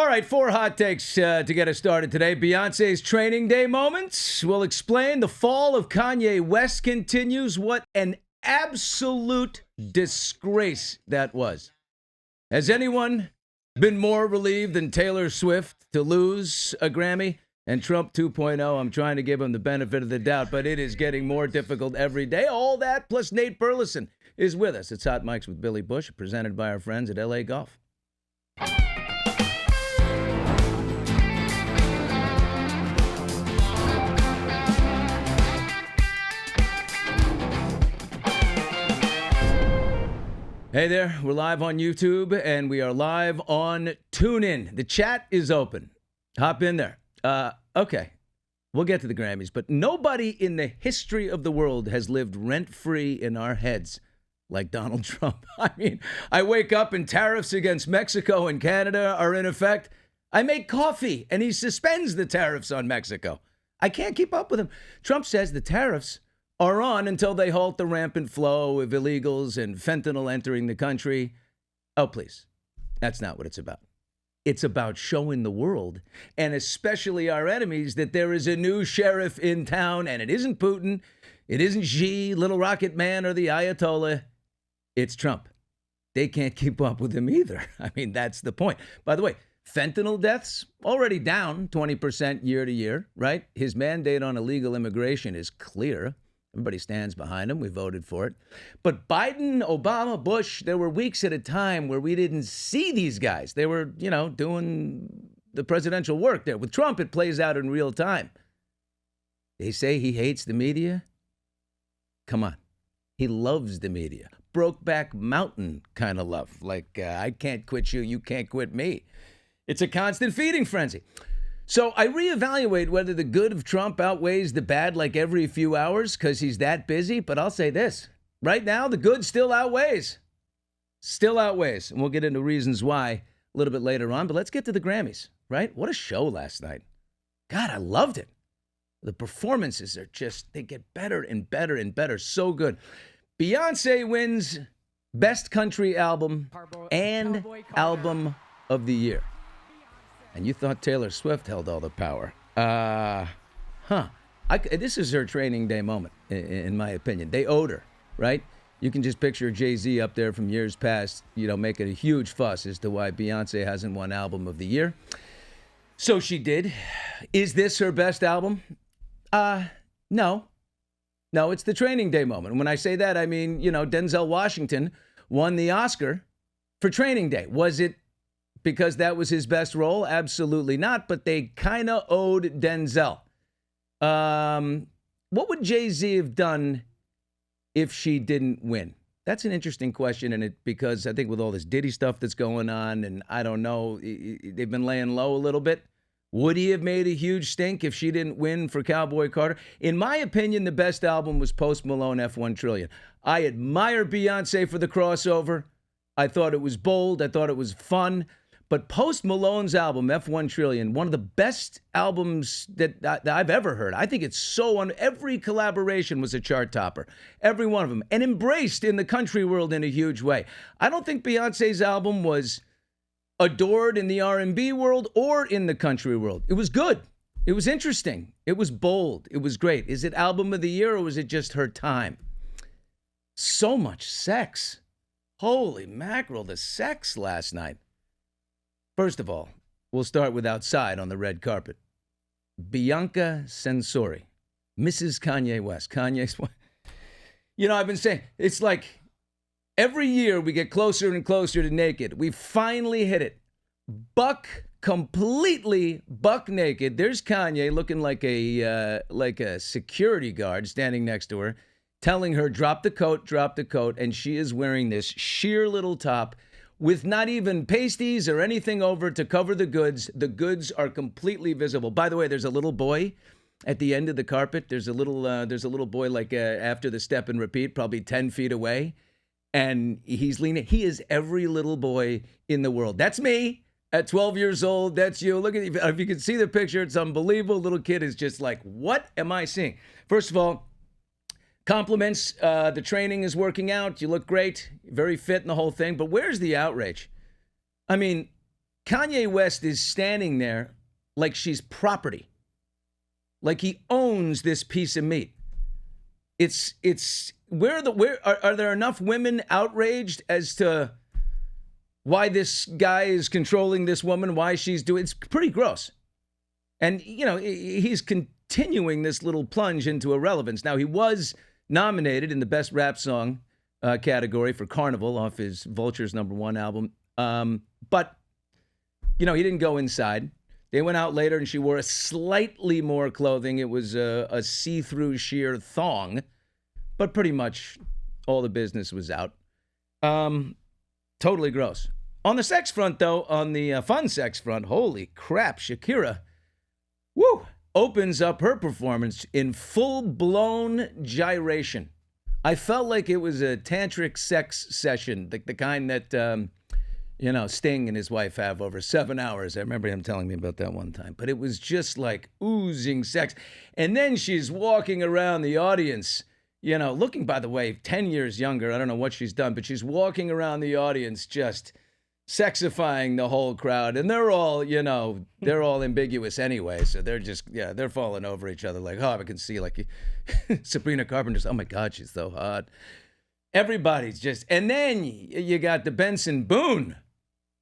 All right, 4 hot takes to get us started today. Beyonce's training day moments. We'll explain the fall of Kanye West continues. What an absolute disgrace that was. Has anyone been more relieved than Taylor Swift to lose a Grammy? And Trump 2.0, I'm trying to give him the benefit of the doubt, but it is getting more difficult every day. All that plus Nate Burleson is with us. It's Hot Mics with Billy Bush, presented by our friends at LA Golf. Hey there, we're live on YouTube, and we are live on TuneIn. The chat is open. Hop in there. Okay, we'll get to the Grammys, but nobody in the history of the world has lived rent-free in our heads like Donald Trump. I mean, I wake up and tariffs against Mexico and Canada are in effect. I make coffee, and he suspends the tariffs on Mexico. I can't keep up with him. Trump says the tariffs are on until they halt the rampant flow of illegals and fentanyl entering the country. Oh, please. That's not what it's about. It's about showing the world, and especially our enemies, that there is a new sheriff in town, and it isn't Putin, it isn't Xi, Little Rocket Man, or the Ayatollah. It's Trump. They can't keep up with him either. I mean, that's the point. By the way, fentanyl deaths already down 20% year to year, right? His mandate on illegal immigration is clear. Everybody stands behind him. We voted for it. But Biden, Obama, Bush, there were weeks at a time where we didn't see these guys. They were, doing the presidential work there. With Trump, it plays out in real time. They say he hates the media. Come on. He loves the media. Brokeback Mountain kind of love. Like, I can't quit you, you can't quit me. It's a constant feeding frenzy. So I reevaluate whether the good of Trump outweighs the bad like every few hours because he's that busy. But I'll say this. Right now, the good still outweighs. Still outweighs. And we'll get into reasons why a little bit later on. But let's get to the Grammys, right? What a show last night. God, I loved it. The performances are just, they get better and better and better. So good. Beyonce wins Best Country Album and Album of the Year. And you thought Taylor Swift held all the power. This is her training day moment, in my opinion. They owed her, right? You can just picture Jay-Z up there from years past, making a huge fuss as to why Beyonce hasn't won Album of the Year. So she did. Is this her best album? No. No, it's the training day moment. When I say that, I mean, Denzel Washington won the Oscar for Training Day. Was it because that was his best role? Absolutely not, but they kind of owed Denzel. What would Jay-Z have done if she didn't win? That's an interesting question, because I think with all this Diddy stuff that's going on, and I don't know, they've been laying low a little bit. Would he have made a huge stink if she didn't win for Cowboy Carter? In my opinion, the best album was Post Malone F1 Trillion. I admire Beyonce for the crossover. I thought it was bold. I thought it was fun. But Post Malone's album, F1 Trillion, one of the best albums that I've ever heard. I think it's every collaboration was a chart topper. Every one of them. And embraced in the country world in a huge way. I don't think Beyonce's album was adored in the R&B world or in the country world. It was good. It was interesting. It was bold. It was great. Is it Album of the Year or was it just her time? So much sex. Holy mackerel, the sex last night. First of all, we'll start with outside on the red carpet. Bianca Censori, Mrs. Kanye West. Kanye's wife. I've been saying, it's like every year we get closer and closer to naked. We finally hit it. Completely buck naked. There's Kanye looking like a security guard standing next to her, telling her, drop the coat, and she is wearing this sheer little top with not even pasties or anything over to cover the goods. The goods are completely visible. By the way, there's a little boy at the end of the carpet. There's a little boy like after the step and repeat, probably 10 feet away. And he's leaning. He is every little boy in the world. That's me at 12 years old. That's you. Look at if you can see the picture, it's unbelievable. Little kid is just like, what am I seeing? First of all, compliments. The training is working out. You look great. Very fit in the whole thing. But where's the outrage? I mean, Kanye West is standing there like she's property. Like he owns this piece of meat. Are there enough women outraged as to why this guy is controlling this woman, why she's doing it's pretty gross. And, you know, he's continuing this little plunge into irrelevance. Now, he was nominated in the Best Rap Song category for Carnival off his Vultures #1 album. But, you know, he didn't go inside. They went out later and she wore a slightly more clothing. It was a see-through sheer thong. But pretty much all the business was out. Totally gross. On the sex front, though, on the fun sex front, holy crap, Shakira, opens up her performance in full-blown gyration. I felt like it was a tantric sex session, the kind that, Sting and his wife have over 7 hours. I remember him telling me about that one time. But it was just like oozing sex. And then she's walking around the audience, looking, by the way, 10 years younger. I don't know what she's done, but she's walking around the audience just sexifying the whole crowd. And they're all, they're all ambiguous anyway. So they're just, they're falling over each other like, I can see like Sabrina Carpenter's, oh my God, she's so hot. Everybody's just, and then you got the Benson Boone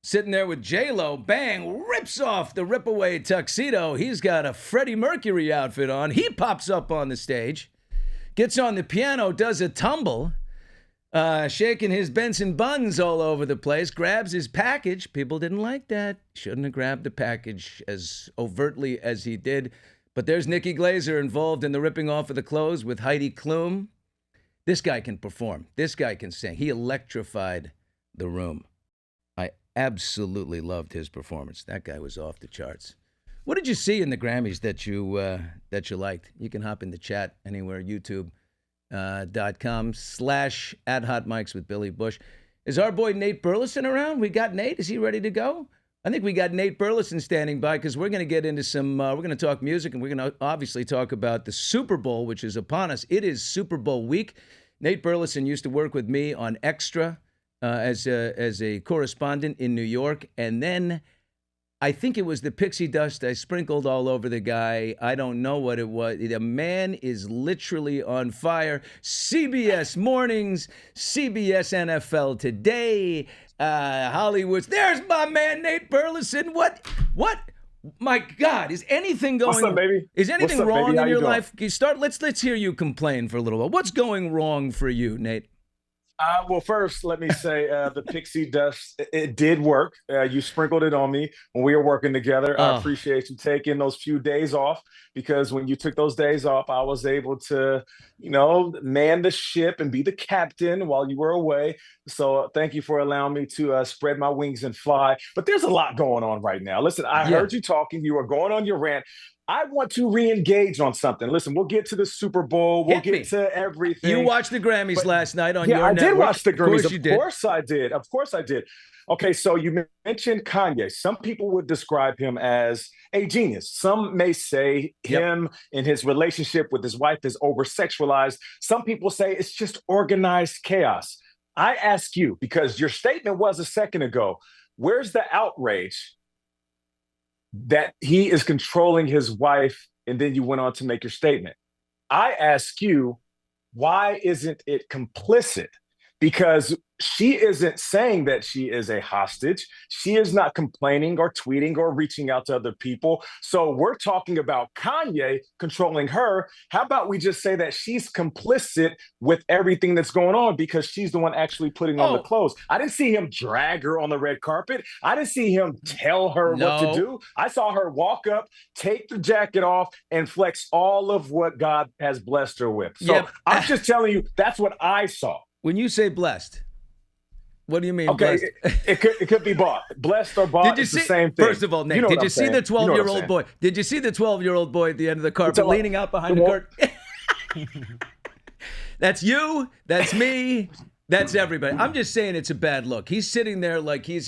sitting there with J-Lo, bang, rips off the rip-away tuxedo. He's got a Freddie Mercury outfit on. He pops up on the stage, gets on the piano, does a tumble, shaking his Benson buns all over the place, grabs his package. People didn't like that. Shouldn't have grabbed the package as overtly as he did. But there's Nikki Glaser involved in the ripping off of the clothes with Heidi Klum. This guy can perform. This guy can sing. He electrified the room. I absolutely loved his performance. That guy was off the charts. What did you see in the Grammys that you liked? You can hop in the chat anywhere, youtube.com/@hotmics with Billy Bush. Is our boy Nate Burleson around? We got Nate. Is he ready to go? I think we got Nate Burleson standing by because we're going to get into some, we're going to talk music and we're going to obviously talk about the Super Bowl, which is upon us. It is Super Bowl week. Nate Burleson used to work with me on Extra as a correspondent in New York. And then I think it was the pixie dust I sprinkled all over the guy. I don't know what it was. The man is literally on fire. CBS Mornings, CBS NFL Today, Hollywood's. There's my man, Nate Burleson. What? My God, is anything going? What's up, baby? Is anything wrong baby? in your life? Can you start? Let's hear you complain for a little while. What's going wrong for you, Nate? Well, first, let me say the pixie dust, it did work. You sprinkled it on me when we were working together. I appreciate you taking those few days off because when you took those days off, I was able to, man the ship and be the captain while you were away. So thank you for allowing me to spread my wings and fly. But there's a lot going on right now. Listen, I heard you talking. You were going on your rant. I want to re-engage on something. Listen, we'll get to the Super Bowl. We'll get to everything. You watched the Grammys last night on your network. Yeah, I did watch the Grammys. Of course I did. Okay, so you mentioned Kanye. Some people would describe him as a genius. Some may say him and his relationship with his wife is over-sexualized. Some people say it's just organized chaos. I ask you, because your statement was a second ago, where's the outrage that he is controlling his wife, and then you went on to make your statement? I ask you, why isn't it complicit? Because she isn't saying that she is a hostage. She is not complaining or tweeting or reaching out to other people. So we're talking about Kanye controlling her. How about we just say that she's complicit with everything that's going on because she's the one actually putting on the clothes? I didn't see him drag her on the red carpet. I didn't see him tell her what to do. I saw her walk up, take the jacket off, and flex all of what God has blessed her with. So I'm just telling you, that's what I saw. When you say blessed, what do you mean? Okay, it could be bought. Blessed or bought, it's the same thing. First of all, Nick, did you see the 12-year-old boy? Did you see the 12-year-old boy at the end of the carpet leaning out behind the curtain? That's you. That's me. That's everybody. I'm just saying it's a bad look. He's sitting there like he's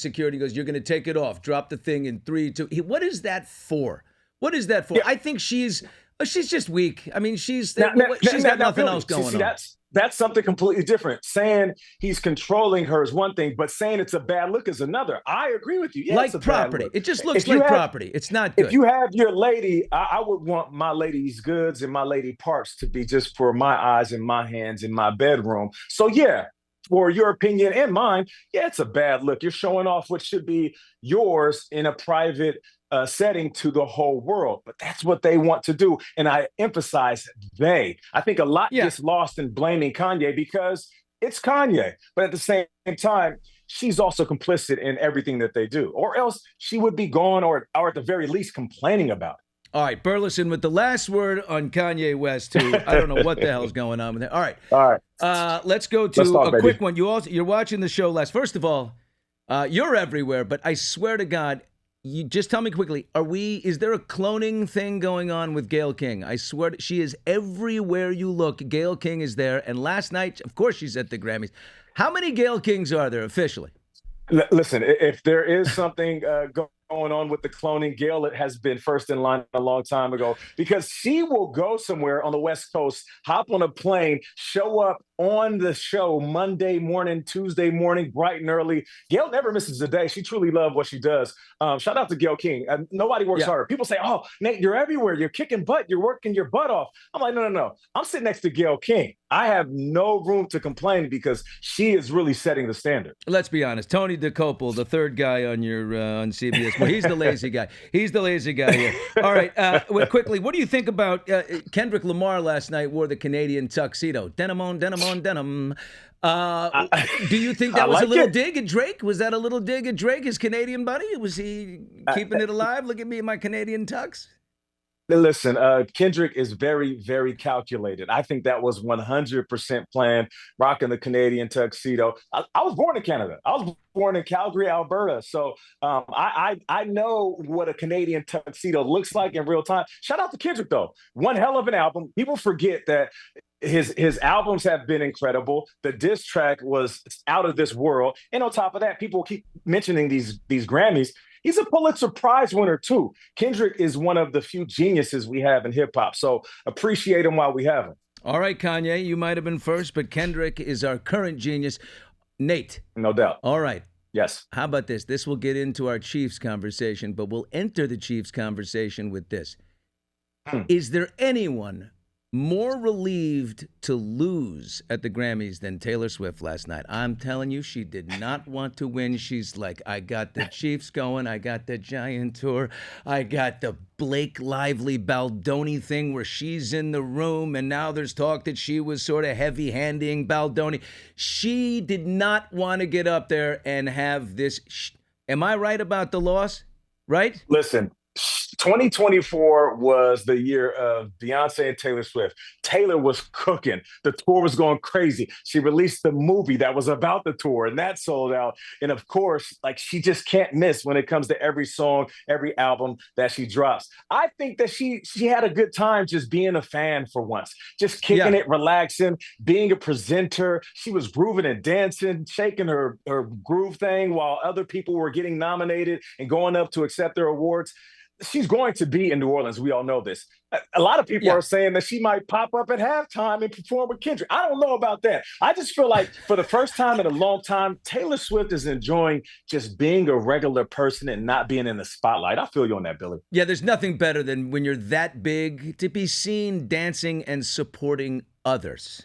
security. He goes, "You're going to take it off. Drop the thing in 3, 2." What is that for? What is that for? Yeah. I think she's Oh, she's just weak. I mean, she's Now, got nothing Billy, else going see, on. that's something completely different. Saying he's controlling her is one thing, but saying it's a bad look is another. I agree with you. Yeah, it's a Like bad property. look. It just looks like property. It's not If good. you have your lady, I would want my lady's goods and my lady parts to be just for my eyes and my hands in my bedroom. So yeah, for your opinion and mine, yeah, it's a bad look. You're showing off what should be yours in a private setting to the whole world. But that's what they want to do. And I emphasize they. I think a lot Yeah. gets lost in blaming Kanye because it's Kanye. But at the same time, she's also complicit in everything that they do, or else she would be gone or at the very least complaining about it. All right, Burleson with the last word on Kanye West, too. I don't know what the hell's going on with it. All right. All right. Let's go to a quick one. You're watching the show last. First of all, you're everywhere, but I swear to God, you just tell me quickly, is there a cloning thing going on with Gayle King? I swear she is everywhere you look. Gayle King is there. And last night, of course, she's at the Grammys. How many Gayle Kings are there officially? Listen, if there is something going on with the cloning, Gayle has been first in line a long time ago, because she will go somewhere on the West Coast, hop on a plane, show up on the show Monday morning, Tuesday morning, bright and early. Gayle never misses a day. She truly loves what she does. Shout out to Gayle King. Nobody works harder. People say, oh, Nate, you're everywhere. You're kicking butt. You're working your butt off. I'm like, no. I'm sitting next to Gayle King. I have no room to complain because she is really setting the standard. Let's be honest. Tony DeCopel, the third guy on your on CBS. Well, he's the lazy guy. He's the lazy guy here. All right. Quickly, what do you think about Kendrick Lamar last night wore the Canadian tuxedo? Denim on denim on denim. Do you think that was a little dig at Drake? Was that a little dig at Drake, his Canadian buddy? Was he keeping it alive? Look at me in my Canadian tux. Listen, Kendrick is very, very calculated. I think that was 100% planned, rocking the Canadian tuxedo. I was born in Canada. I was born in Calgary, Alberta. So I know what a Canadian tuxedo looks like in real time. Shout out to Kendrick, though. One hell of an album. People forget that his albums have been incredible. The diss track was out of this world. And on top of that, people keep mentioning these Grammys. He's a Pulitzer Prize winner, too. Kendrick is one of the few geniuses we have in hip-hop, so appreciate him while we have him. All right, Kanye, you might have been first, but Kendrick is our current genius. Nate. No doubt. All right. Yes. How about this? This will get into our Chiefs conversation, but we'll enter the Chiefs conversation with this. Is there anyone more relieved to lose at the Grammys than Taylor Swift last night? I'm telling you, she did not want to win. She's like, I got the Chiefs going. I got the Giant Tour. I got the Blake Lively Baldoni thing where she's in the room, and now there's talk that she was sort of heavy-handing Baldoni. She did not want to get up there and have this. Am I right about the loss? Right? Listen. 2024 was the year of Beyonce and Taylor Swift. Taylor was cooking. The tour was going crazy. She released the movie that was about the tour, and that sold out. And of course, like, she just can't miss when it comes to every song, every album that she drops. I think that she had a good time just being a fan for once, just kicking it, relaxing, being a presenter. She was grooving and dancing, shaking her groove thing while other people were getting nominated and going up to accept their awards. She's going to be in New Orleans. We all know this. A lot of people are saying that she might pop up at halftime and perform with Kendrick. I don't know about that. I just feel like for the first time in a long time, Taylor Swift is enjoying just being a regular person and not being in the spotlight. I feel you on that, Billy. Yeah, there's nothing better than when you're that big to be seen dancing and supporting others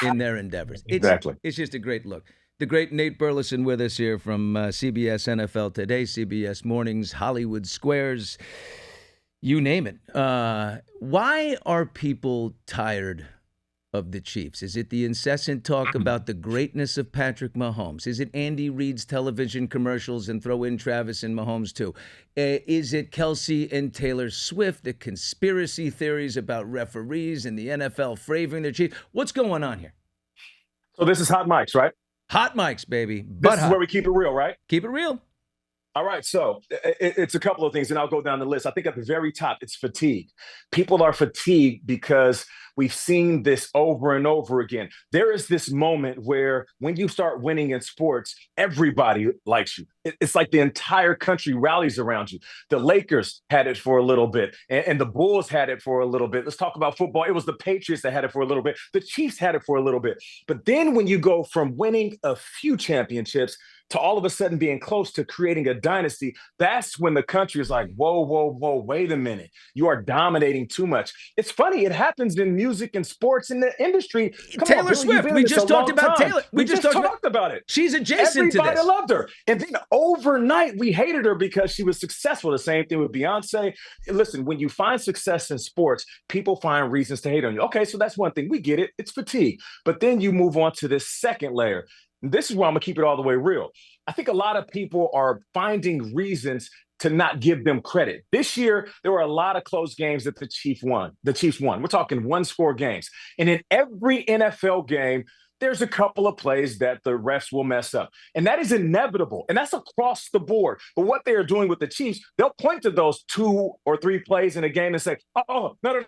in their endeavors. Exactly. It's just a great look. The great Nate Burleson with us here from CBS NFL Today, CBS Mornings, Hollywood Squares, you name it. Why are people tired of the Chiefs? Is it the incessant talk about the greatness of Patrick Mahomes? Is it Andy Reid's television commercials, and throw in Travis and Mahomes too? Is it Kelce and Taylor Swift, the conspiracy theories about referees and the NFL favoring their Chiefs? What's going on here? So this is Hot Mics, right? Hot mics, baby. This is where we keep it real, right? Keep it real. All right, so it's a couple of things, and I'll go down the list. I think at the very top, it's fatigue. People are fatigued because we've seen this over and over again. There is this moment where when you start winning in sports, everybody likes you. It's like the entire country rallies around you. The Lakers had it for a little bit, and the Bulls had it for a little bit. Let's talk about football. It was the Patriots that had it for a little bit. The Chiefs had it for a little bit. But then when you go from winning a few championships to all of a sudden being close to creating a dynasty, that's when the country is like, whoa, whoa, whoa, wait a minute. You are dominating too much. It's funny. It happens in music and sports in the industry. Taylor Swift. We just talked about Taylor. We just talked about it. She's adjacent to this. Everybody loved her. And then overnight, we hated her because she was successful. The same thing with Beyonce. Listen, when you find success in sports, people find reasons to hate on you. Okay, so that's one thing. We get it. It's fatigue. But then you move on to this second layer. This is where I'm going to keep it all the way real. I think a lot of people are finding reasons to not give them credit. This year, there were a lot of close games that the Chiefs won. We're talking one-score games. And in every NFL game, there's a couple of plays that the refs will mess up. And that is inevitable. And that's across the board. But what they are doing with the Chiefs, they'll point to those 2 or 3 plays in a game and say, no, the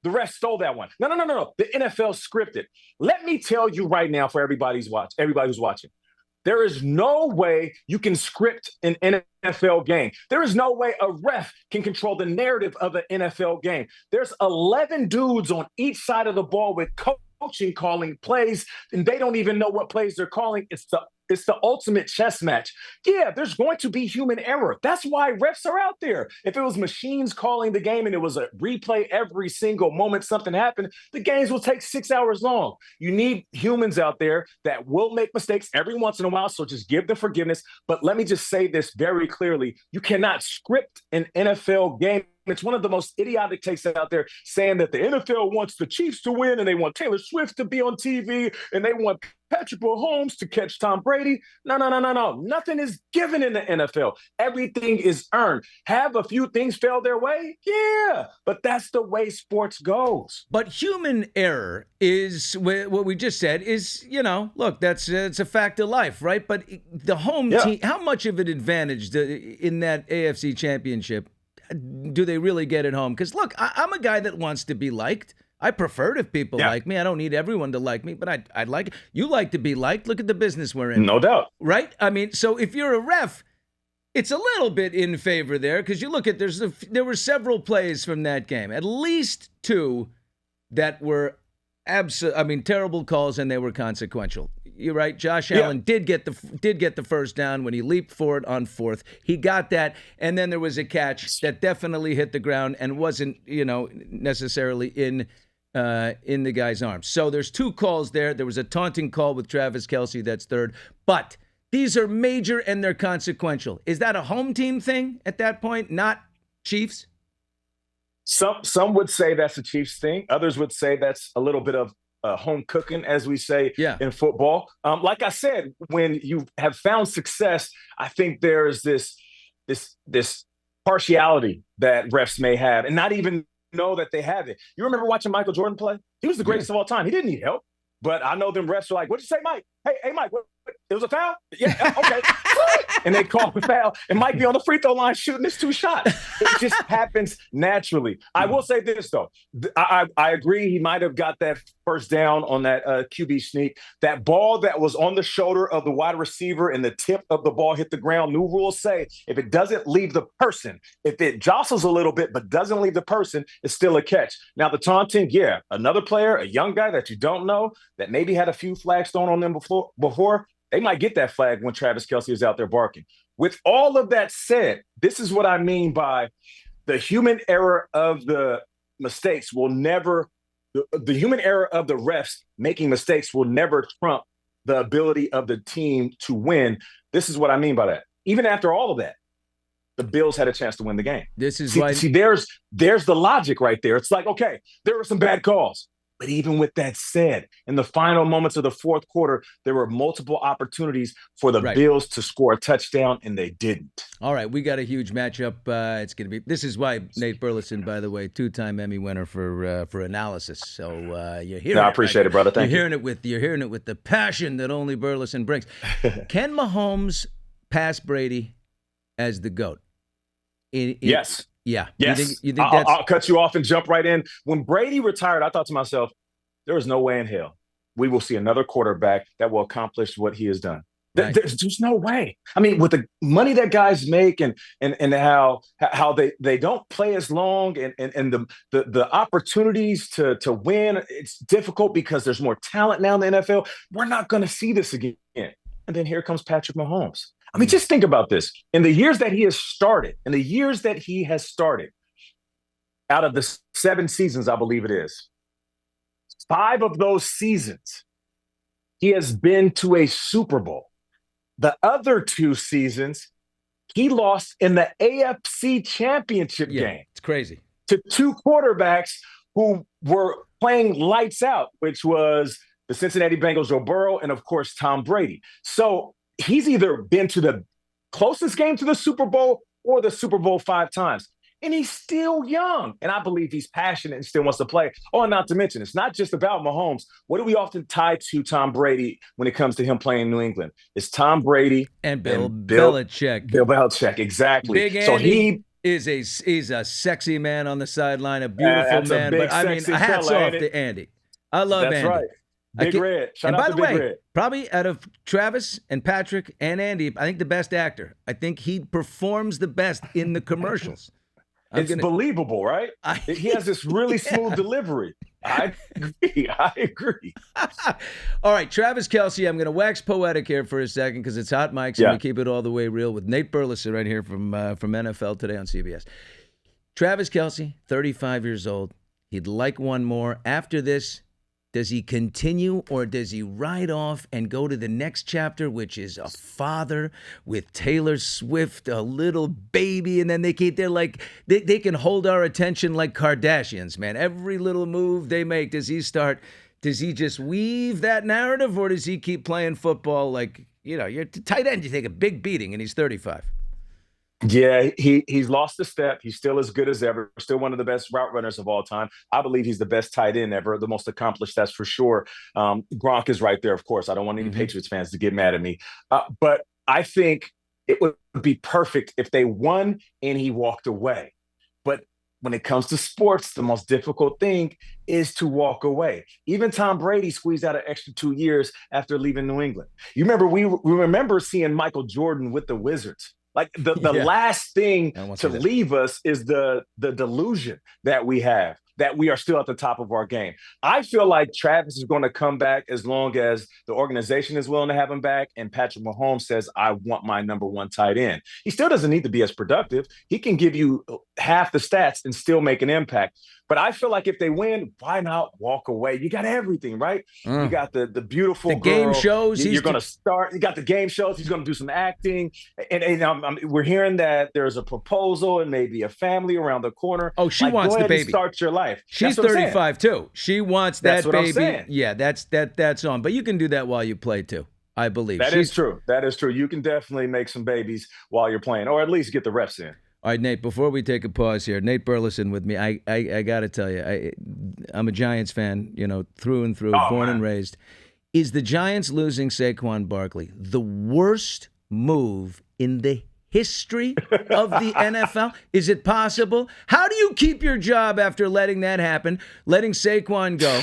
refs stole that one. No. The NFL scripted. Let me tell you right now for everybody who's watching, there is no way you can script an NFL game. There is no way a ref can control the narrative of an NFL game. There's 11 dudes on each side of the ball with coaching calling plays, and they don't even know what plays they're calling. It's the ultimate chess match. Yeah, there's going to be human error. That's why refs are out there. If it was machines calling the game and it was a replay every single moment something happened, the games will take 6 hours long. You need humans out there that will make mistakes every once in a while, so just give them forgiveness. But let me just say this very clearly. You cannot script an NFL game. It's one of the most idiotic takes out there saying that the NFL wants the Chiefs to win and they want Taylor Swift to be on TV and they want Patrick Mahomes to catch Tom Brady. No. Nothing is given in the NFL. Everything is earned. Have a few things fail their way? Yeah, but that's the way sports goes. But human error is what we just said is, look, it's a fact of life, right? But the home team, how much of an advantage in that AFC championship do they really get at home? Because, look, I'm a guy that wants to be liked. I prefer it if people like me. I don't need everyone to like me, but I'd like it. You like to be liked. Look at the business we're in. No doubt. Right? I mean, so if you're a ref, it's a little bit in favor there because you look at there were several plays from that game, at least 2 that were terrible calls, and they were consequential. You're right. Josh Allen did get the first down when he leaped for it on 4th. He got that, and then there was a catch that definitely hit the ground and wasn't, necessarily in the guy's arms. So there's 2 calls there. There was a taunting call with Travis Kelce. That's 3rd. But these are major and they're consequential. Is that a home team thing at that point, not Chiefs? Some would say that's a Chiefs thing. Others would say that's a little bit of home cooking, as we say in football. Like I said, when you have found success, I think there's this partiality that refs may have and not even know that they have it. You remember watching Michael Jordan play? He was the greatest of all time. He didn't need help. But I know them refs are like, what'd you say, Mike? Hey, Mike, it was a foul? Yeah, okay. And they call the foul. And Mike be on the free throw line shooting his 2 shots. It just happens naturally. I will say this, though. I agree he might have got that first down on that QB sneak. That ball that was on the shoulder of the wide receiver and the tip of the ball hit the ground, new rules say if it doesn't leave the person, if it jostles a little bit but doesn't leave the person, it's still a catch. Now, the taunting, another player, a young guy that you don't know, that maybe had a few flags thrown on them before, they might get that flag when Travis Kelce is out there barking. With all of that said, this is what I mean by the human error of the mistakes will never, the human error of the refs making mistakes will never trump the ability of the team to win. This is what I mean by that. Even after all of that, the Bills had a chance to win the game. This is there's the logic right there. It's like, okay, there were some bad calls. But even with that said, in the final moments of the 4th quarter, there were multiple opportunities for the Bills to score a touchdown, and they didn't. All right, we got a huge matchup. It's going to be. This is why Nate Burleson, by the way, 2-time Emmy winner for analysis. So you're hearing. I appreciate it, brother. Thank you. You're hearing it with the passion that only Burleson brings. Can Mahomes pass Brady as the GOAT? Yes. Yeah. Yes. You think that's... I'll cut you off and jump right in. When Brady retired, I thought to myself, there is no way in hell we will see another quarterback that will accomplish what he has done. Right. There's no way. I mean, with the money that guys make and how they don't play as long and the opportunities to win, it's difficult because there's more talent now in the NFL. We're not going to see this again. And then here comes Patrick Mahomes. I mean, just think about this. In the years that he has started, out of the 7 seasons, I believe it is, 5 of those seasons, he has been to a Super Bowl. The other 2 seasons, he lost in the AFC Championship game. It's crazy. To 2 quarterbacks who were playing lights out, which was the Cincinnati Bengals, Joe Burrow, and of course, Tom Brady. So he's either been to the closest game to the Super Bowl or the Super Bowl 5 times. And he's still young. And I believe he's passionate and still wants to play. Oh, and not to mention, it's not just about Mahomes. What do we often tie to Tom Brady when it comes to him playing in New England? It's Tom Brady and Bill Belichick. Bill Belichick, exactly. Big Andy is a sexy man on the sideline, a beautiful man. But I mean, hats off to Andy. I love Andy. That's right. Big Red. Shout out to Big Red. Probably out of Travis and Patrick and Andy, I think the best actor. I think he performs the best in the commercials. It's believable, right? He has this really smooth delivery. I agree. All right, Travis Kelce, I'm going to wax poetic here for a second because it's hot mics and we keep it all the way real with Nate Burleson right here from NFL Today on CBS. Travis Kelce, 35 years old. He'd like one more. After this, does he continue or does he ride off and go to the next chapter, which is a father with Taylor Swift, a little baby, and then they can hold our attention like Kardashians, man. Every little move they make, does he just weave that narrative or does he keep playing football like, you're tight end, you take a big beating and he's 35? Yeah, he's lost a step. He's still as good as ever. Still one of the best route runners of all time. I believe he's the best tight end ever, the most accomplished, that's for sure. Gronk is right there, of course. I don't want any Patriots fans to get mad at me. But I think it would be perfect if they won and he walked away. But when it comes to sports, the most difficult thing is to walk away. Even Tom Brady squeezed out an extra 2 years after leaving New England. You remember, we remember seeing Michael Jordan with the Wizards. Like the last thing to leave us is the delusion that we have, that we are still at the top of our game. I feel like Travis is going to come back as long as the organization is willing to have him back and Patrick Mahomes says, I want my number 1 tight end. He still doesn't need to be as productive. He can give you half the stats and still make an impact. But I feel like if they win, why not walk away? You got everything, right? You got the beautiful game shows. You're going to start. You got the game shows. He's going to do some acting. And we're hearing that there's a proposal and maybe a family around the corner. Oh, she wants the baby. Start your life. She's 35 too. She wants that baby. Yeah, that's on. But you can do that while you play too, I believe. That is true. That is true. You can definitely make some babies while you're playing, or at least get the reps in. All right, Nate, before we take a pause here, Nate Burleson with me. I got to tell you, I'm a Giants fan, through and through, born and raised. Is the Giants losing Saquon Barkley the worst move in the history of the NFL? Is it possible? How do you keep your job after letting that happen, letting Saquon go?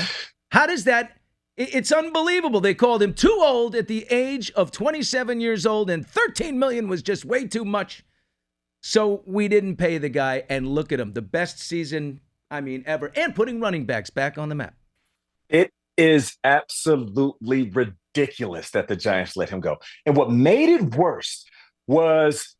How does that... It's unbelievable. They called him too old at the age of 27 years old, and $13 million was just way too much. So we didn't pay the guy, and look at him. The best season, ever, and putting running backs back on the map. It is absolutely ridiculous that the Giants let him go. And what made it worse was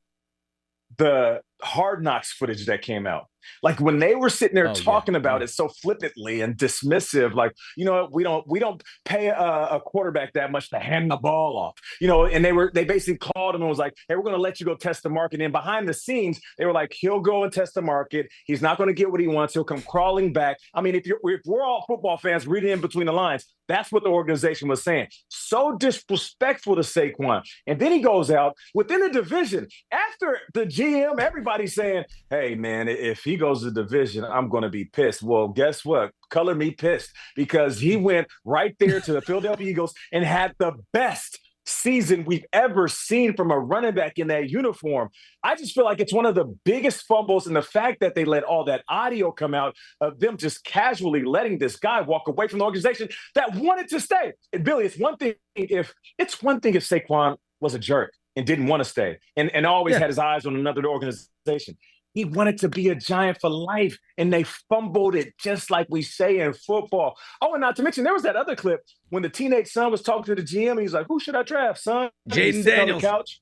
the Hard Knocks footage that came out. Like when they were sitting there talking about it so flippantly and dismissive, like, we don't pay a quarterback that much to hand the ball off, and they basically called him and was like, hey, we're going to let you go test the market. And behind the scenes, they were like, he'll go and test the market. He's not going to get what he wants. He'll come crawling back. I mean, if we're all football fans reading in between the lines, that's what the organization was saying. So disrespectful to Saquon. And then he goes out within the division after the GM, everybody's saying, hey, man, if he goes to the division, I'm going to be pissed. Well, guess what? Color me pissed, because he went right there to the Philadelphia Eagles and had the best season we've ever seen from a running back in that uniform. I just feel like it's one of the biggest fumbles, and the fact that they let all that audio come out of them just casually letting this guy walk away from the organization that wanted to stay. And Billy, it's one thing if Saquon was a jerk and didn't want to stay and always had his eyes on another organization. He wanted to be a Giant for life, and they fumbled it just like we say in football. Oh, and not to mention, there was that other clip when the teenage son was talking to the GM. He's like, "Who should I draft, son?" Jaden Daniels. On the couch.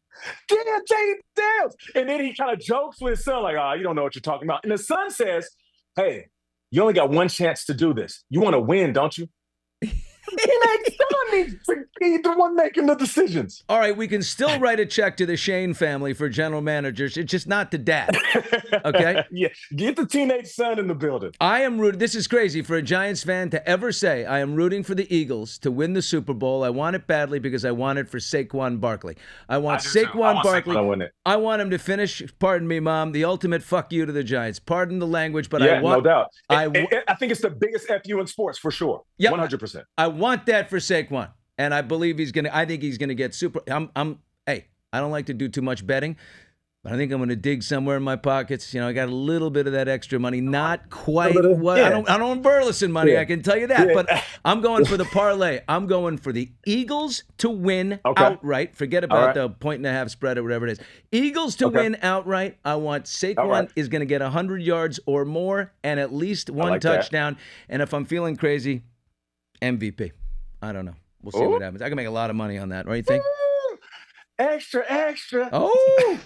Yeah, Jaden Daniels. And then he kind of jokes with his son, like, "Oh, you don't know what you're talking about." And the son says, "Hey, you only got one chance to do this. You want to win, don't you?" Teenage son needs to be the one making the decisions. All right, we can still write a check to the Shane family for general managers. It's just not the dad. Okay? Yeah, get the teenage son in the building. I am rooting. This is crazy for a Giants fan to ever say, I am rooting for the Eagles to win the Super Bowl. I want it badly because I want it for Saquon Barkley. I want Saquon Barkley. I want him to finish, pardon me, Mom, the ultimate fuck you to the Giants. Pardon the language, but I want. No doubt. I think it's the biggest FU in sports for sure. Yep, 100%. I want that for Saquon, and I believe I think he's gonna get super. Hey, I don't like to do too much betting, but I think I'm gonna dig somewhere in my pockets. You know, I got a little bit of that extra money, not quite what I don't want Burleson money. I can tell you that, but I'm going for the parlay. I'm going for the Eagles to win outright. Forget about the 1.5 spread or whatever it is. Eagles to win outright. I want Saquon is going to get 100 yards or more and at least one touchdown. And if I'm feeling crazy, MVP. I don't know. We'll see what happens. I can make a lot of money on that, right? You think? Extra. Oh,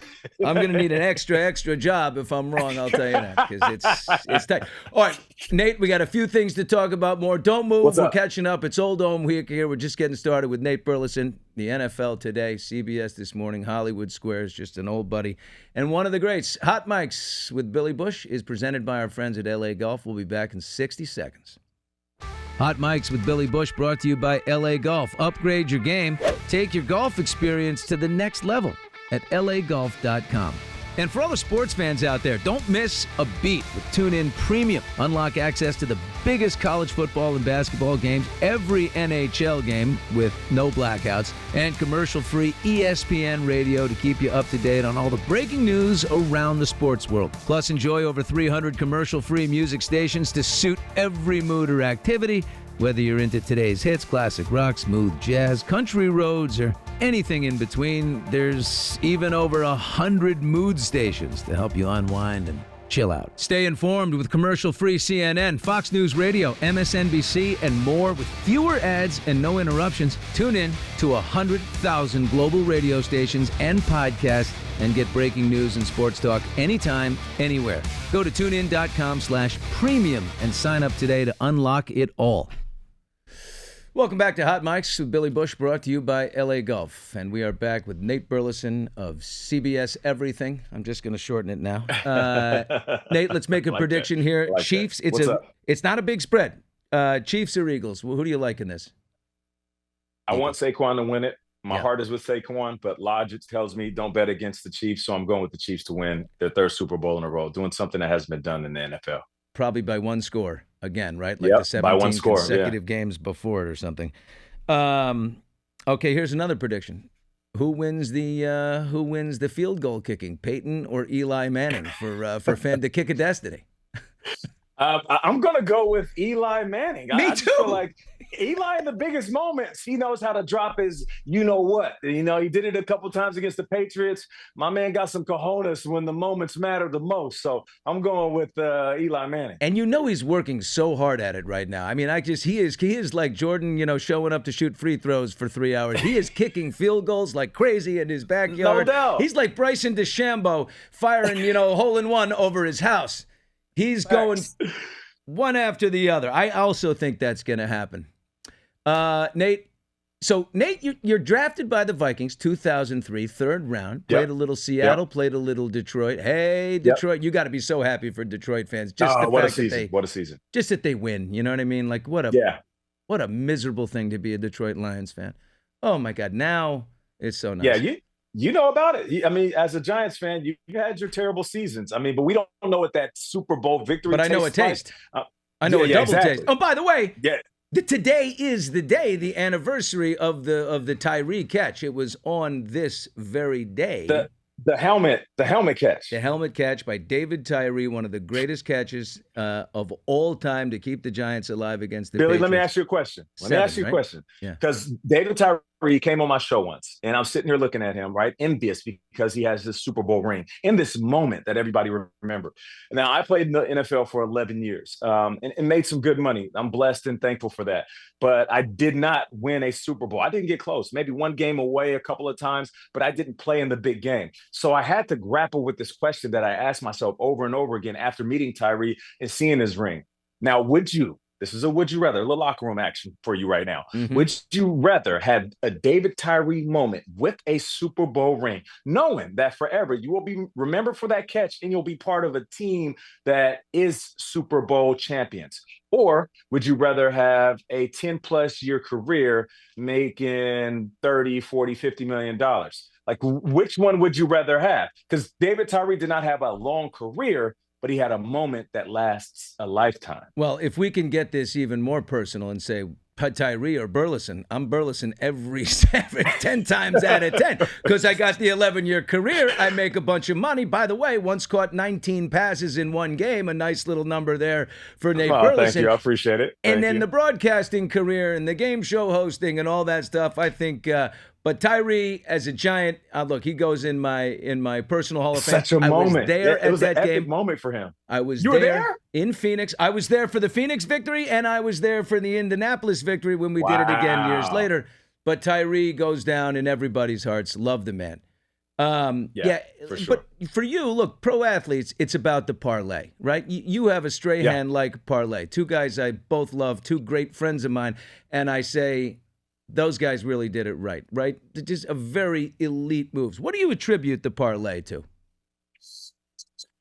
I'm going to need an extra job if I'm wrong. I'll tell you that because it's tight. All right, Nate, we got a few things to talk about more. Don't move. We're catching up. It's Old Dome Week here. We're just getting started with Nate Burleson, the NFL Today, CBS This Morning, Hollywood Squares, just an old buddy. And one of the greats, Hot Mics with Billy Bush, is presented by our friends at LA Golf. We'll be back in 60 seconds. Hot Mics with Billy Bush brought to you by LA Golf. Upgrade your game. Take your golf experience to the next level at lagolf.com. And for all the sports fans out there, don't miss a beat with TuneIn Premium. Unlock access to the biggest college football and basketball games, every NHL game with no blackouts, and commercial-free ESPN radio to keep you up to date on all the breaking news around the sports world. Plus, enjoy over 300 commercial-free music stations to suit every mood or activity, whether you're into today's hits, classic rock, smooth jazz, country roads, or anything in between. There's even over 100 mood stations to help you unwind and chill out. Stay informed with commercial-free CNN, Fox News Radio, MSNBC, and more with fewer ads and no interruptions. Tune in to 100,000 global radio stations and podcasts and get breaking news and sports talk anytime, anywhere. Go to tunein.com/premium and sign up today to unlock it all. Welcome back to Hot Mics with Billy Bush, brought to you by LA Golf. And we are back with Nate Burleson of CBS Everything. I'm just going to shorten it now. Nate, let's make a prediction here. Chiefs, it's not a big spread. Chiefs or Eagles? Who do you like in this? I want Saquon to win it. My heart is with Saquon, but logic tells me don't bet against the Chiefs, so I'm going with the Chiefs to win their third Super Bowl in a row, doing something that hasn't been done in the NFL. Probably by one score again, right? Like the 17 consecutive games before it or something. Okay, here's another prediction. Who wins the field goal kicking, Peyton or Eli Manning for fan to kick a destiny? I'm going to go with Eli Manning. Me too. Feel like Eli, in the biggest moments, he knows how to drop his you-know-what. You know, he did it a couple times against the Patriots. My man got some cojones when the moments matter the most. So I'm going with Eli Manning. And you know he's working so hard at it right now. I mean, he is like Jordan, you know, showing up to shoot free throws for 3 hours. He is kicking field goals like crazy in his backyard. No doubt. He's like Bryson DeChambeau firing, hole-in-one over his house. He's going one after the other. I also think that's going to happen. Nate, you're drafted by the Vikings, 2003, third round. Played a little Seattle, played a little Detroit. Hey, Detroit, you got to be so happy for Detroit fans. Just the what fact a season. that What a season. Just that they win, you know what I mean? Like, what a miserable thing to be a Detroit Lions fan. Oh, my God. Now it's so nice. Yeah, you know about it. I mean, as a Giants fan, you had your terrible seasons. I mean, but we don't know what that Super Bowl victory tastes But I know it tastes. Like. I know a double taste. Oh, by the way, Today is the day, the anniversary of the Tyree catch. It was on this very day. The helmet catch. The helmet catch by David Tyree, one of the greatest catches of all time to keep the Giants alive against the Billy, Patriots. let me ask you a question. Yeah. Because David Tyree came on my show once, and I'm sitting here looking at him, right, envious because he has this Super Bowl ring in this moment that everybody remember. Now, I played in the NFL for 11 years and made some good money. I'm blessed and thankful for that. But I did not win a Super Bowl. I didn't get close, maybe one game away a couple of times, but I didn't play in the big game. So I had to grapple with this question that I asked myself over and over again after meeting Tyree and seeing his ring. Now, this is a would you rather, a little locker room action for you right now. Mm-hmm. Would you rather have a David Tyree moment with a Super Bowl ring, knowing that forever you will be remembered for that catch and you'll be part of a team that is Super Bowl champions? Or would you rather have a 10-plus year career making 30, 40, $50 million? Like, which one would you rather have? Because David Tyree did not have a long career, but he had a moment that lasts a lifetime. Well, if we can get this even more personal and say Tyree or Burleson, I'm Burleson every 10 times out of 10 because I got the 11-year career. I make a bunch of money. By the way, once caught 19 passes in one game, a nice little number there for Nate Burleson. Thank you. I appreciate it. And then the broadcasting career and the game show hosting and all that stuff, I think but Tyree, as a Giant, look, he goes in my personal Hall of Fame. Such a moment. I was there it was at that an epic game. Moment for him. I was You were there in Phoenix. I was there for the Phoenix victory, and I was there for the Indianapolis victory when we did it again years later. But Tyree goes down in everybody's hearts. Love the man. For sure. But for you, look, pro athletes, it's about the parlay, right? You have a Strahan-like parlay. Two guys I both love, two great friends of mine, and I say, those guys really did it right? Just a very elite moves. What do you attribute the parlay to?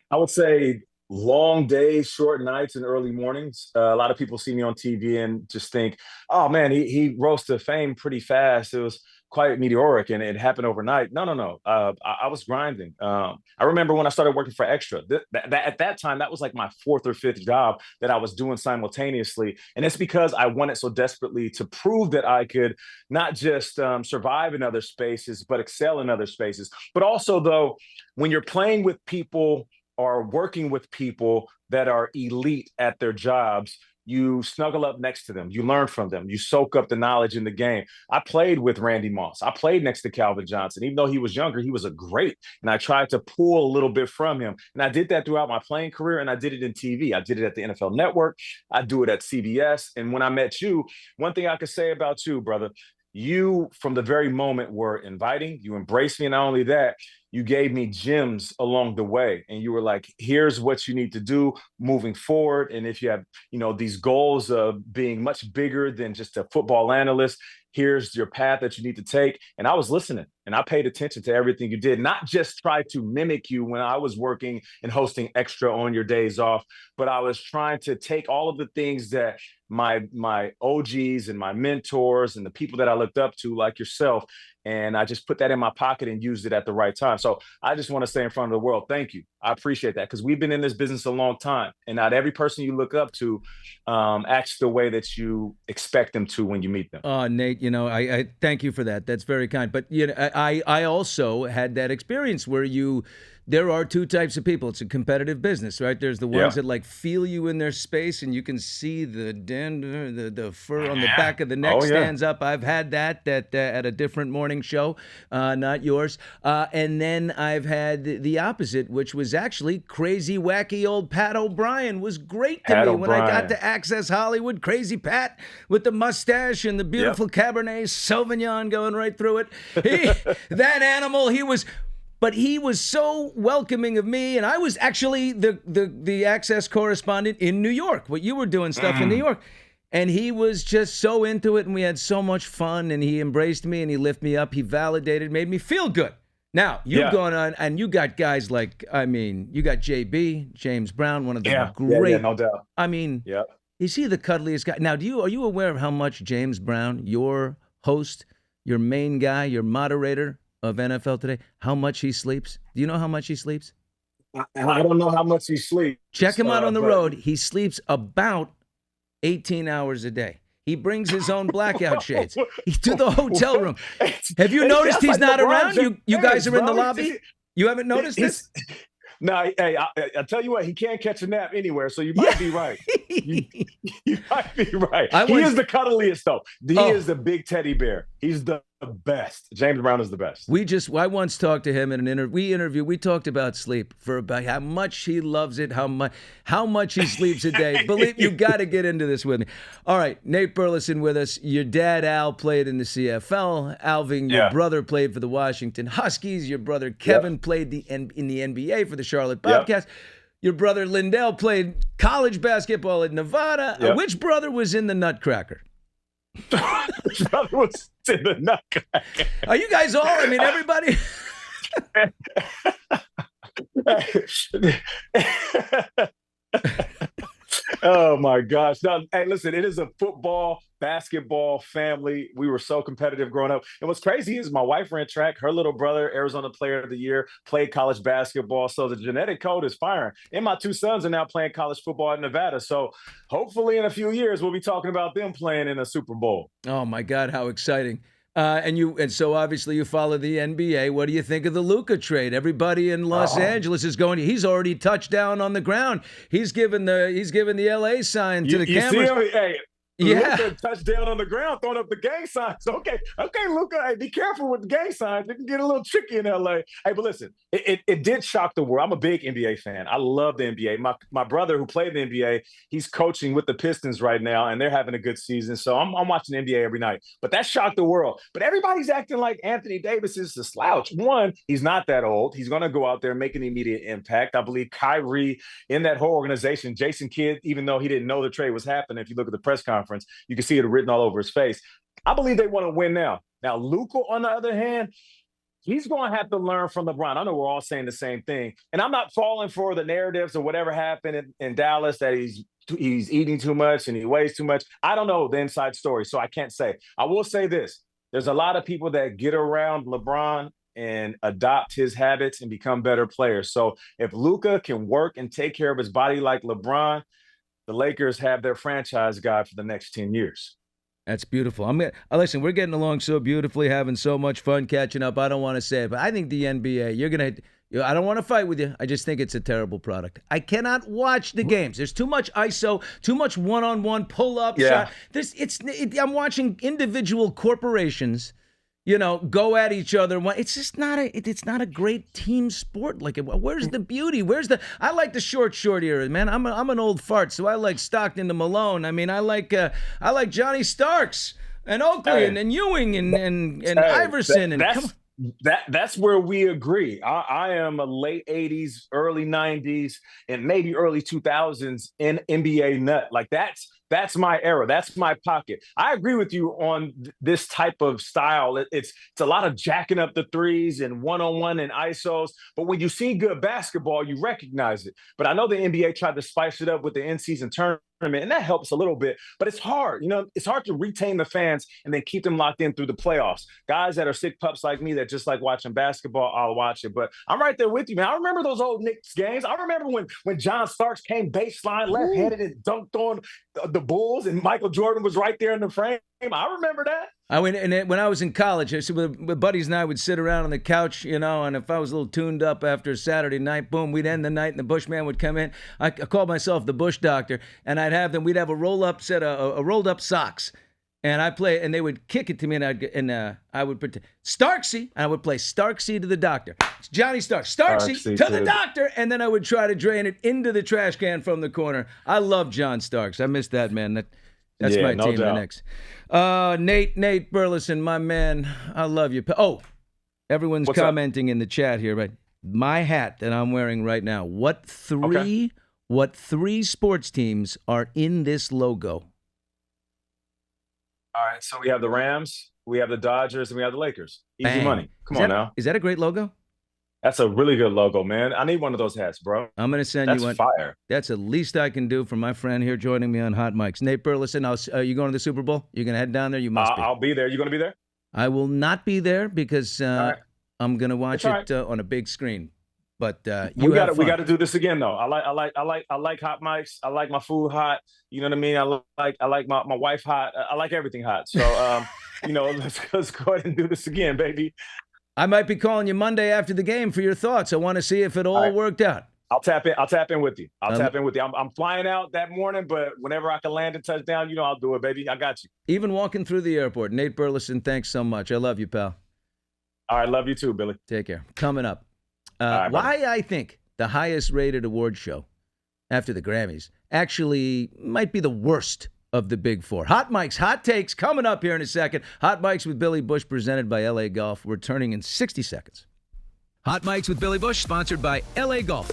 I would say long days, short nights, and early mornings. A lot of people see me on TV and just think, oh, man, he rose to fame pretty fast. It was quite meteoric, and it happened overnight. No. I was grinding. I remember when I started working for Extra. At that time, that was like my fourth or fifth job that I was doing simultaneously. And it's because I wanted so desperately to prove that I could not just survive in other spaces, but excel in other spaces. But also, though, when you're playing with people or working with people that are elite at their jobs, you snuggle up next to them. You learn from them. You soak up the knowledge in the game. I played with Randy Moss. I played next to Calvin Johnson. Even though he was younger, he was a great. And I tried to pull a little bit from him. And I did that throughout my playing career, and I did it in TV. I did it at the NFL Network. I do it at CBS. And when I met you, one thing I could say about you, brother, you, from the very moment, were inviting. You embraced me. And not only that, you gave me gems along the way. And you were like, here's what you need to do moving forward. And if you have, these goals of being much bigger than just a football analyst, here's your path that you need to take. And I was listening, and I paid attention to everything you did, not just try to mimic you when I was working and hosting Extra on your days off, but I was trying to take all of the things that my OGs and my mentors and the people that I looked up to, like yourself, and I just put that in my pocket and used it at the right time. So I just want to say in front of the world, thank you. I appreciate that, because we've been in this business a long time, and not every person you look up to acts the way that you expect them to when you meet them. Oh, Nate, I thank you for that. That's very kind. But I also had that experience where there are two types of people. It's a competitive business, right? There's the ones that feel you in their space, and you can see the fur on the back of the neck stands up. I've had that at a different morning show, not yours. And then I've had the opposite, which was actually crazy, wacky old Pat O'Brien was great to me when I got to Access Hollywood. Crazy Pat with the mustache and the beautiful Cabernet Sauvignon going right through it. That animal, but he was so welcoming of me, and I was actually the Access correspondent in New York. What you were doing stuff in New York. And he was just so into it, and we had so much fun, and he embraced me, and he lifted me up. He validated, made me feel good. Now, you've gone on, and you got guys like, you got JB, James Brown, one of the great. Yeah, no doubt. Is he the cuddliest guy? Now, are you aware of how much James Brown, your host, your main guy, your moderator of NFL Today, how much he sleeps? Do you know how much he sleeps? I don't know how much he sleeps. Check him out on the road. He sleeps about 18 hours a day. He brings his own blackout shades to the hotel room. Have you noticed he's like not LeBron James, around? You guys are in the bro. lobby? You haven't noticed this? No, hey, I tell you what, he can't catch a nap anywhere, so you might be right. You might be right. He is the cuddliest, though. He is the big teddy bear. He's the best. James Brown is the best. I once talked to him in an interview. We talked about sleep for about how much he loves it, how much he sleeps a day. Believe you got to get into this with me. All right, Nate Burleson with us. Your dad Al played in the CFL. Alvin, your brother played for the Washington Huskies. Your brother Kevin played in the NBA for the Charlotte Bobcats. Your brother Lindell played college basketball at Nevada. Which brother was in the Nutcracker? Which brother was in the Nutcracker? Are you guys all? I mean, everybody. Oh my gosh. No, hey, listen, it is a football, basketball family. We were so competitive growing up. And what's crazy is my wife ran track. Her little brother, Arizona Player of the Year, played college basketball. So the genetic code is firing. And my two sons are now playing college football in Nevada. So hopefully in a few years, we'll be talking about them playing in a Super Bowl. Oh my God, how exciting. And so obviously you follow the NBA. What do you think of the Luka trade? Everybody in Los Angeles is going. He's already touched down on the ground. He's given the LA sign to the cameras. See him? Hey, Luka touchdown on the ground, throwing up the gang signs. Okay, Luka, hey, be careful with the gang signs. It can get a little tricky in LA. Hey, but listen, it did shock the world. I'm a big NBA fan. I love the NBA. My brother who played the NBA, he's coaching with the Pistons right now, and they're having a good season. So I'm watching the NBA every night. But that shocked the world. But everybody's acting like Anthony Davis is a slouch. One, he's not that old. He's going to go out there and make an immediate impact. I believe Kyrie in that whole organization, Jason Kidd, even though he didn't know the trade was happening, if you look at the press conference, you can see it written all over his face. I believe they want to win now. Now, Luka, on the other hand, he's going to have to learn from LeBron. I know we're all saying the same thing. And I'm not falling for the narratives or whatever happened in Dallas that he's eating too much and he weighs too much. I don't know the inside story, so I can't say. I will say this. There's a lot of people that get around LeBron and adopt his habits and become better players. So if Luka can work and take care of his body like LeBron, the Lakers have their franchise guy for the next 10 years. That's beautiful. Listen, we're getting along so beautifully, having so much fun catching up. I don't want to say it, but I think the NBA, I don't want to fight with you. I just think it's a terrible product. I cannot watch the games. There's too much ISO, too much one-on-one pull-up shot. I'm watching individual corporations, go at each other. It's just not a great team sport. Like, where's the beauty? I like the short era, man. I'm an old fart, so I like Stockton to Malone. I mean, I like Johnny Starks and Oakley and Ewing and Iverson That's where we agree. I am a late 80s, early 90s, and maybe early 2000s in NBA nut. Like that's my era. That's my pocket. I agree with you on this type of style. It's a lot of jacking up the threes and one-on-one and ISOs. But when you see good basketball, you recognize it. But I know the NBA tried to spice it up with the in-season tournament, and that helps a little bit. But it's hard. It's hard to retain the fans and then keep them locked in through the playoffs. Guys that are sick pups like me that just like watching basketball, I'll watch it. But I'm right there with you, man. I remember those old Knicks games. I remember when John Starks came baseline, left-handed, and dunked on the Bulls, and Michael Jordan was right there in the frame. I remember that. When I was in college, with buddies and I would sit around on the couch, and if I was a little tuned up after Saturday night, boom, we'd end the night, and the Bushman would come in. I called myself the Bush Doctor, and we'd have a roll-up set of rolled-up socks, and I'd play, and they would kick it to me, and I would pretend Starksy, and I would play Starksy to the doctor. It's Johnny Starks, Starksy to the doctor, and then I would try to drain it into the trash can from the corner. I love John Starks. I miss that, man. That's my team. The next. Nate Burleson, my man. I love you. Oh, everyone's commenting in the chat here, right? My hat that I'm wearing right now. What three sports teams are in this logo? All right, so we have the Rams, we have the Dodgers, and we have the Lakers. Easy money. Come on now. Is that a great logo? That's a really good logo, man. I need one of those hats, bro. I'm going to send you one. That's fire. That's the least I can do for my friend here joining me on Hot Mics. Nate Burleson, you going to the Super Bowl? You going to head down there? You must be. I'll be there. You going to be there? I will not be there because I'm going to watch it on a big screen. But we got to do this again though. I like hot mics. I like my food hot. You know what I mean? I like my wife hot. I like everything hot. So let's go ahead and do this again, baby. I might be calling you Monday after the game for your thoughts. I want to see if it all worked out. I'll tap in with you. I'm flying out that morning, but whenever I can land and touch down, I'll do it, baby. I got you. Even walking through the airport. Nate Burleson, thanks so much. I love you, pal. All right, love you too, Billy. Take care. Coming up. Right, why I think the highest rated award show after the Grammys actually might be the worst of the big four. Hot Mics, Hot Takes, coming up here in a second. Hot Mics with Billy Bush, presented by LA Golf. We're returning in 60 seconds. Hot Mics with Billy Bush, sponsored by LA Golf.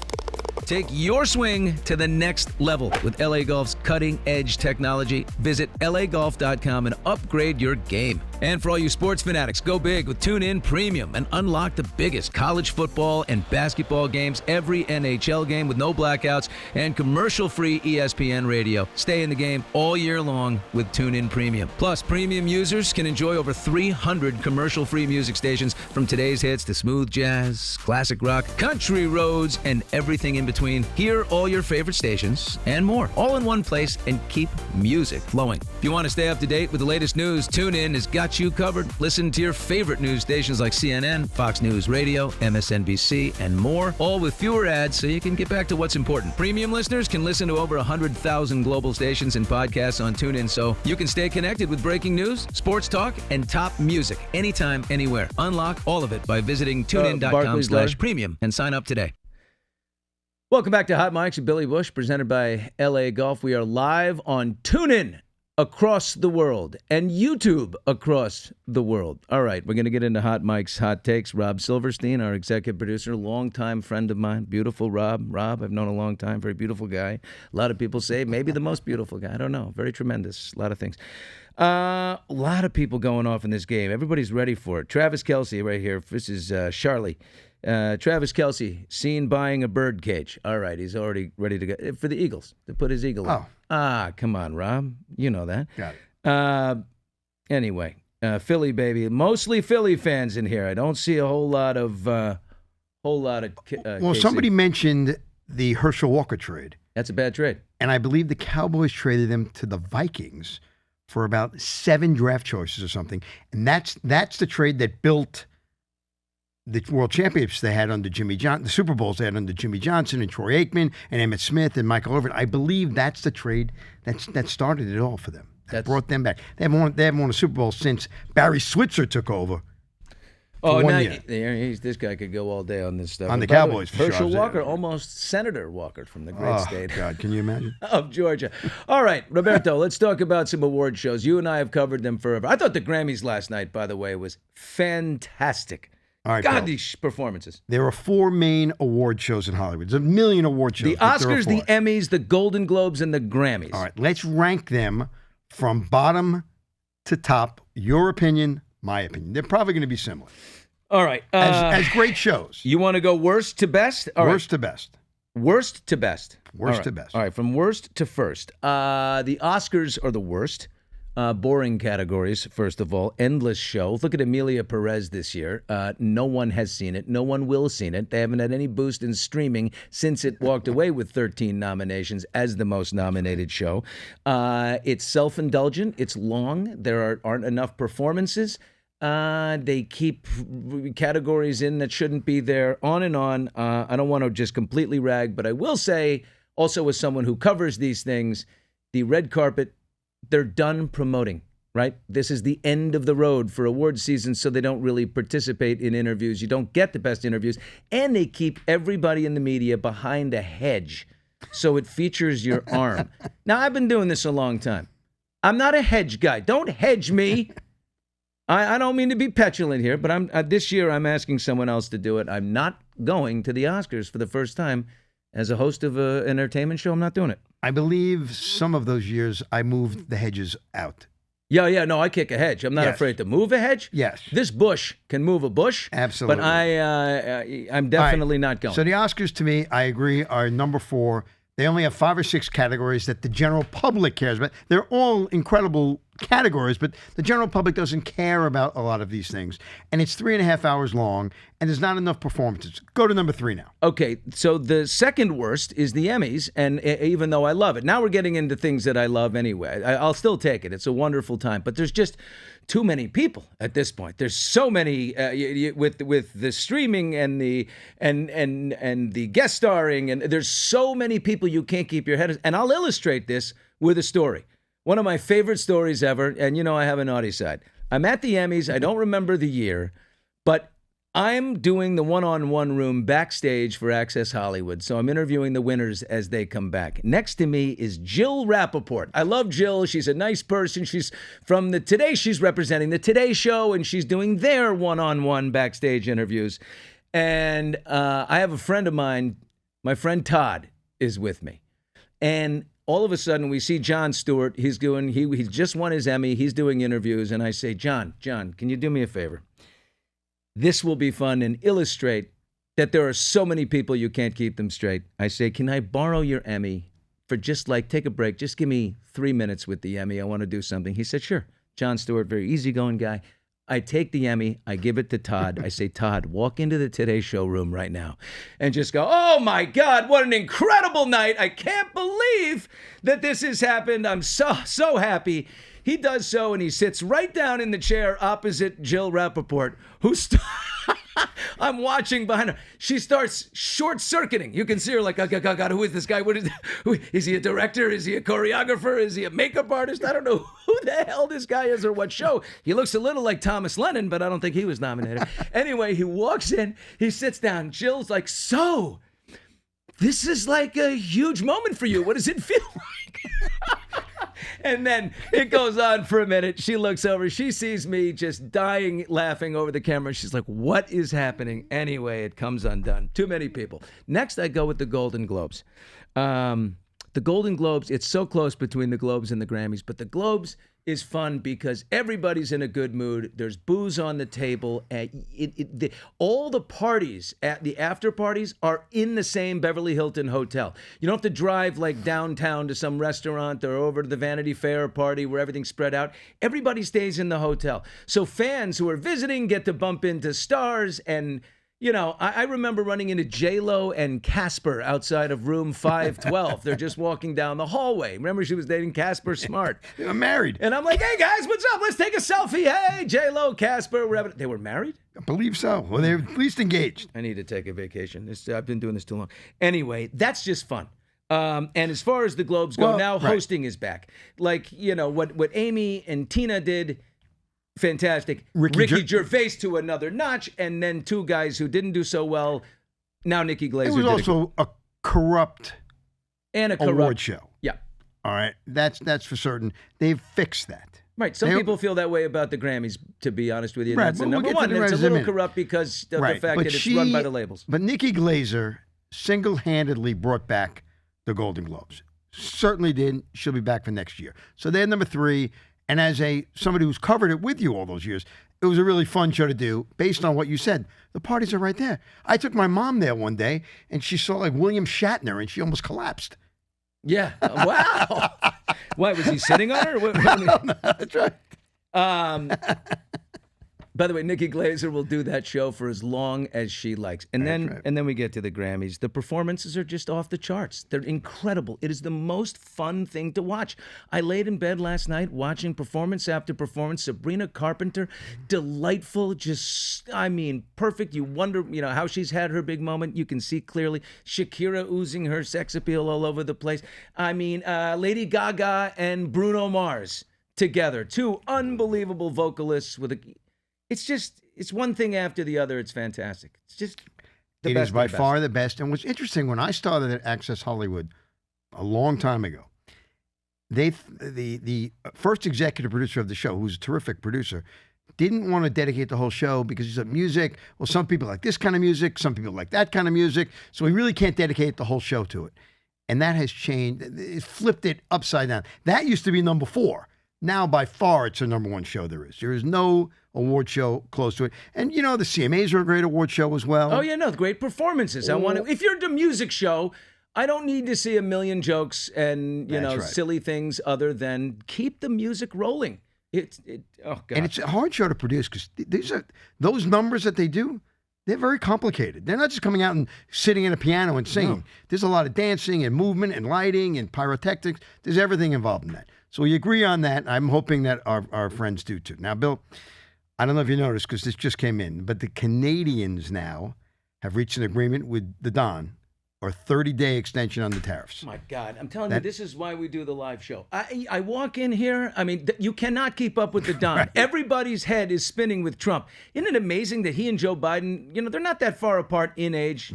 Take your swing to the next level with LA Golf's cutting-edge technology. Visit lagolf.com and upgrade your game. And for all you sports fanatics, go big with TuneIn Premium and unlock the biggest college football and basketball games, every NHL game with no blackouts, and commercial-free ESPN radio. Stay in the game all year long with TuneIn Premium. Plus, premium users can enjoy over 300 commercial-free music stations, from today's hits to smooth jazz, classic rock, country roads, and everything in between. Hear all your favorite stations and more, all in one place, and keep music flowing. If you want to stay up to date with the latest news, TuneIn has got you covered. Listen to your favorite news stations like CNN, Fox News Radio, MSNBC, and more, all with fewer ads so you can get back to what's important. Premium listeners can listen to over 100,000 global stations and podcasts on TuneIn, so you can stay connected with breaking news, sports talk, and top music anytime, anywhere. Unlock all of it by visiting TuneIn.com/premium and sign up today. Welcome back to Hot Mics with Billy Bush, presented by LA Golf. We are live on TuneIn across the world and YouTube across the world. All right, we're going to get into Hot Mics, Hot Takes. Rob Silverstein, our executive producer, longtime friend of mine, beautiful Rob. Rob, I've known a long time, very beautiful guy. A lot of people say maybe the most beautiful guy. I don't know. Very tremendous. A lot of things. A lot of people going off in this game. Everybody's ready for it. Travis Kelce right here. This is Charlie. Travis Kelce, seen buying a bird cage. All right, he's already ready to go. For the Eagles, to put his eagle in. Come on, Rob. You know that. Got it. Anyway, Philly, baby. Mostly Philly fans in here. I don't see a whole lot of Well, KC. somebody mentioned the Herschel Walker trade. That's a bad trade. And I believe the Cowboys traded him to the Vikings for about 7 draft choices or something. And that's the trade that built the World Championships they had under Jimmy Johnson, the Super Bowls they had under Jimmy Johnson and Troy Aikman and Emmitt Smith and Michael Irvin. I believe that's the trade that started it all for them. That brought them back. They haven't won a Super Bowl since Barry Switzer took over. Oh, now this guy could go all day on this stuff. On the Cowboys, for Herschel sure. Walker, almost Senator Walker from the great state. God, can you imagine? Of Georgia. All right, Roberto, let's talk about some award shows. You and I have covered them forever. I thought the Grammys last night, by the way, was fantastic. All right, God, these performances. There are 4 main award shows in Hollywood. There's a million award shows. The Oscars, the Emmys, the Golden Globes, and the Grammys. All right, let's rank them from bottom to top. Your opinion, my opinion. They're probably going to be similar. All right. As great shows. You want to go worst to best? Worst to best. Worst to best. Worst to best. All right, from worst to first. The Oscars are the worst. Boring categories, first of all. Endless show. Look at Amelia Perez this year. No one has seen it. No one will see it. They haven't had any boost in streaming since it walked away with 13 nominations as the most nominated show. It's self-indulgent. It's long. There aren't enough performances. They keep categories in that shouldn't be there, on and on. I don't want to just completely rag, but I will say, also as someone who covers these things, the red carpet, they're done promoting, right? This is the end of the road for award season, so they don't really participate in interviews. You don't get the best interviews, and they keep everybody in the media behind a hedge, so it features your arm. Now, I've been doing this a long time. I'm not a hedge guy. Don't hedge me. I don't mean to be petulant here, but this year I'm asking someone else to do it. I'm not going to the Oscars for the first time as a host of an entertainment show. I'm not doing it. I believe some of those years I moved the hedges out. Yeah, no, I kick a hedge. I'm not afraid to move a hedge. Yes. This bush can move a bush. Absolutely. But I'm definitely not going. So the Oscars, to me, I agree, are number 4. They only have 5 or 6 categories that the general public cares about. They're all incredible categories, but the general public doesn't care about a lot of these things. And it's 3.5 hours long, and there's not enough performances. Go to number 3 now. Okay, so the second worst is the Emmys, and even though I love it, now we're getting into things that I love anyway. I'll still take it. It's a wonderful time, but there's just too many people at this point. There's so many with the streaming and the and the guest starring, and there's so many people you can't keep your head. And I'll illustrate this with a story. One of my favorite stories ever, and you know I have a naughty side. I'm at the Emmys. I don't remember the year, but I'm doing the one-on-one room backstage for Access Hollywood, so I'm interviewing the winners as they come back. Next to me is Jill Rappaport. I love Jill. She's a nice person. She's from the Today. She's representing the Today Show, and she's doing their one-on-one backstage interviews. And I have a friend of mine, my friend Todd, is with me. And all of a sudden, we see Jon Stewart. He just won his Emmy. He's doing interviews. And I say, John, can you do me a favor? This will be fun and illustrate that there are so many people you can't keep them straight. I say, can I borrow your Emmy for just take a break? Just give me 3 minutes with the Emmy. I want to do something. He said, sure. Jon Stewart, very easygoing guy. I take the Emmy, I give it to Todd. I say, Todd, walk into the Today Show room right now and just go, oh my God, what an incredible night. I can't believe that this has happened. I'm so happy. He does so, and he sits right down in the chair opposite Jill Rappaport, I'm watching behind her. She starts short-circuiting. You can see her like, God, who is this guy? Is he a director? Is he a choreographer? Is he a makeup artist? I don't know who the hell this guy is or what show. He looks a little like Thomas Lennon, but I don't think he was nominated. Anyway, he walks in. He sits down. Jill's like, so, this is like a huge moment for you. What does it feel like? And then it goes on for a minute. She looks over. She sees me just dying laughing over the camera. She's like, what is happening? Anyway, it comes undone. Too many people. Next, I go with the Golden Globes. The Golden Globes, it's so close between the Globes and the Grammys, but the Globes is fun because everybody's in a good mood. There's booze on the table. All the parties, at the after parties, are in the same Beverly Hilton hotel. You don't have to drive like downtown to some restaurant or over to the Vanity Fair party where everything's spread out. Everybody stays in the hotel. So fans who are visiting get to bump into stars. And you know, I remember running into J-Lo and Casper outside of room 512. They're just walking down the hallway. Remember, she was dating Casper Smart. They were married. And I'm like, hey, guys, what's up? Let's take a selfie. Hey, J-Lo, Casper. They were married? I believe so. Well, they're at least engaged. I need to take a vacation. I've been doing this too long. Anyway, that's just fun. And as far as the Globes go, now hosting is back. Like, you know, what Amy and Tina did, fantastic. Ricky Gervais to another notch, and then two guys who didn't do so well. Now Nikki Glaser. It was also a corrupt award show. Yeah. All right. That's for certain. They've fixed that. Right. Some people feel that way about the Grammys, to be honest with you. Right, That's the number one. It's a little corrupt because of the fact that it's run by the labels. But Nikki Glaser single-handedly brought back the Golden Globes. Certainly did. She'll be back for next year. So they're number 3. And as somebody who's covered it with you all those years, it was a really fun show to do based on what you said. The parties are right there. I took my mom there one day, and she saw like William Shatner, and she almost collapsed. Yeah. Wow. Why, was he sitting on her? No, that's right. By the way, Nikki Glaser will do that show for as long as she likes. And then we get to the Grammys. The performances are just off the charts. They're incredible. It is the most fun thing to watch. I laid in bed last night watching performance after performance. Sabrina Carpenter, delightful, perfect. You wonder, how she's had her big moment. You can see clearly. Shakira oozing her sex appeal all over the place. Lady Gaga and Bruno Mars together. Two unbelievable vocalists with it's one thing after the other. It's fantastic. It's just the best. It is by far the best. And what's interesting, when I started at Access Hollywood a long time ago, the first executive producer of the show, who's a terrific producer, didn't want to dedicate the whole show because he said music. Well, some people like this kind of music, some people like that kind of music. So we really can't dedicate the whole show to it. And that has changed. It flipped it upside down. That used to be number 4. Now, by far, it's the number 1 show there is. There is no award show close to it. And, the CMAs are a great award show as well. Oh, yeah, no, great performances. If you're at a music show, I don't need to see a million jokes and, silly things other than keep the music rolling. Oh God. And it's a hard show to produce because those numbers that they do. They're very complicated. They're not just coming out and sitting at a piano and singing. No. There's a lot of dancing and movement and lighting and pyrotechnics. There's everything involved in that. So we agree on that. I'm hoping that our friends do too. Now, Bill, I don't know if you noticed because this just came in, but the Canadians now have reached an agreement with the Don or 30-day extension on the tariffs. My God, I'm telling you, this is why we do the live show. I walk in here, I mean, you cannot keep up with the Don. Right. Everybody's head is spinning with Trump. Isn't it amazing that he and Joe Biden, they're not that far apart in age.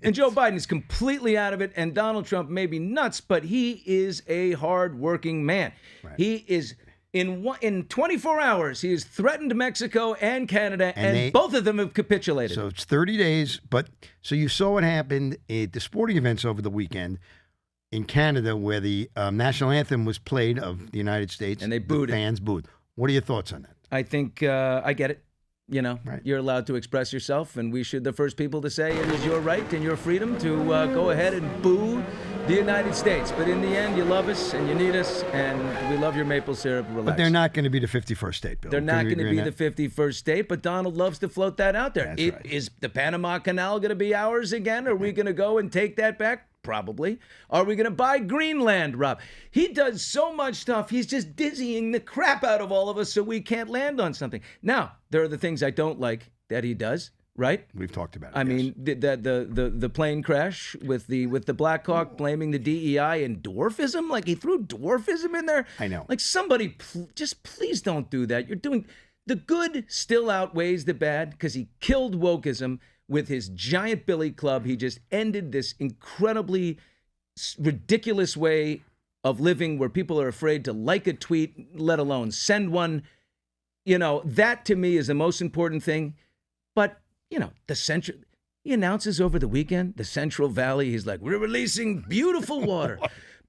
And Joe Biden is completely out of it, and Donald Trump may be nuts, but he is a hard-working man. Right. He is... In 24 hours, he has threatened Mexico and Canada, and both of them have capitulated. So it's 30 days. But so you saw what happened at the sporting events over the weekend in Canada where the national anthem was played of the United States. And they booed it. Fans booed. What are your thoughts on that? I think I get it. Right. You're allowed to express yourself, and we should the first people to say it is your right and your freedom to go ahead and boo the United States. But in the end, you love us and you need us, and we love your maple syrup. Relax. But they're not going to be the 51st state, Bill. They're not going to be that? the 51st state, but Donald loves to float that out there. That's right. Is the Panama Canal going to be ours again? Are we going to go and take that back? Probably. Are we going to buy Greenland, Rob? He does so much stuff. He's just dizzying the crap out of all of us so we can't land on something. Now, there are the things I don't like that he does, right? We've talked about it. I mean, the plane crash with the Black Hawk blaming the DEI and dwarfism, like he threw dwarfism in there. I know. Like somebody, just please don't do that. You're doing the good still outweighs the bad because he killed wokeism with his giant billy club. He just ended this incredibly ridiculous way of living where people are afraid to like a tweet, let alone send one. That to me is the most important thing. But, he announces over the weekend, the Central Valley, he's like, we're releasing beautiful water.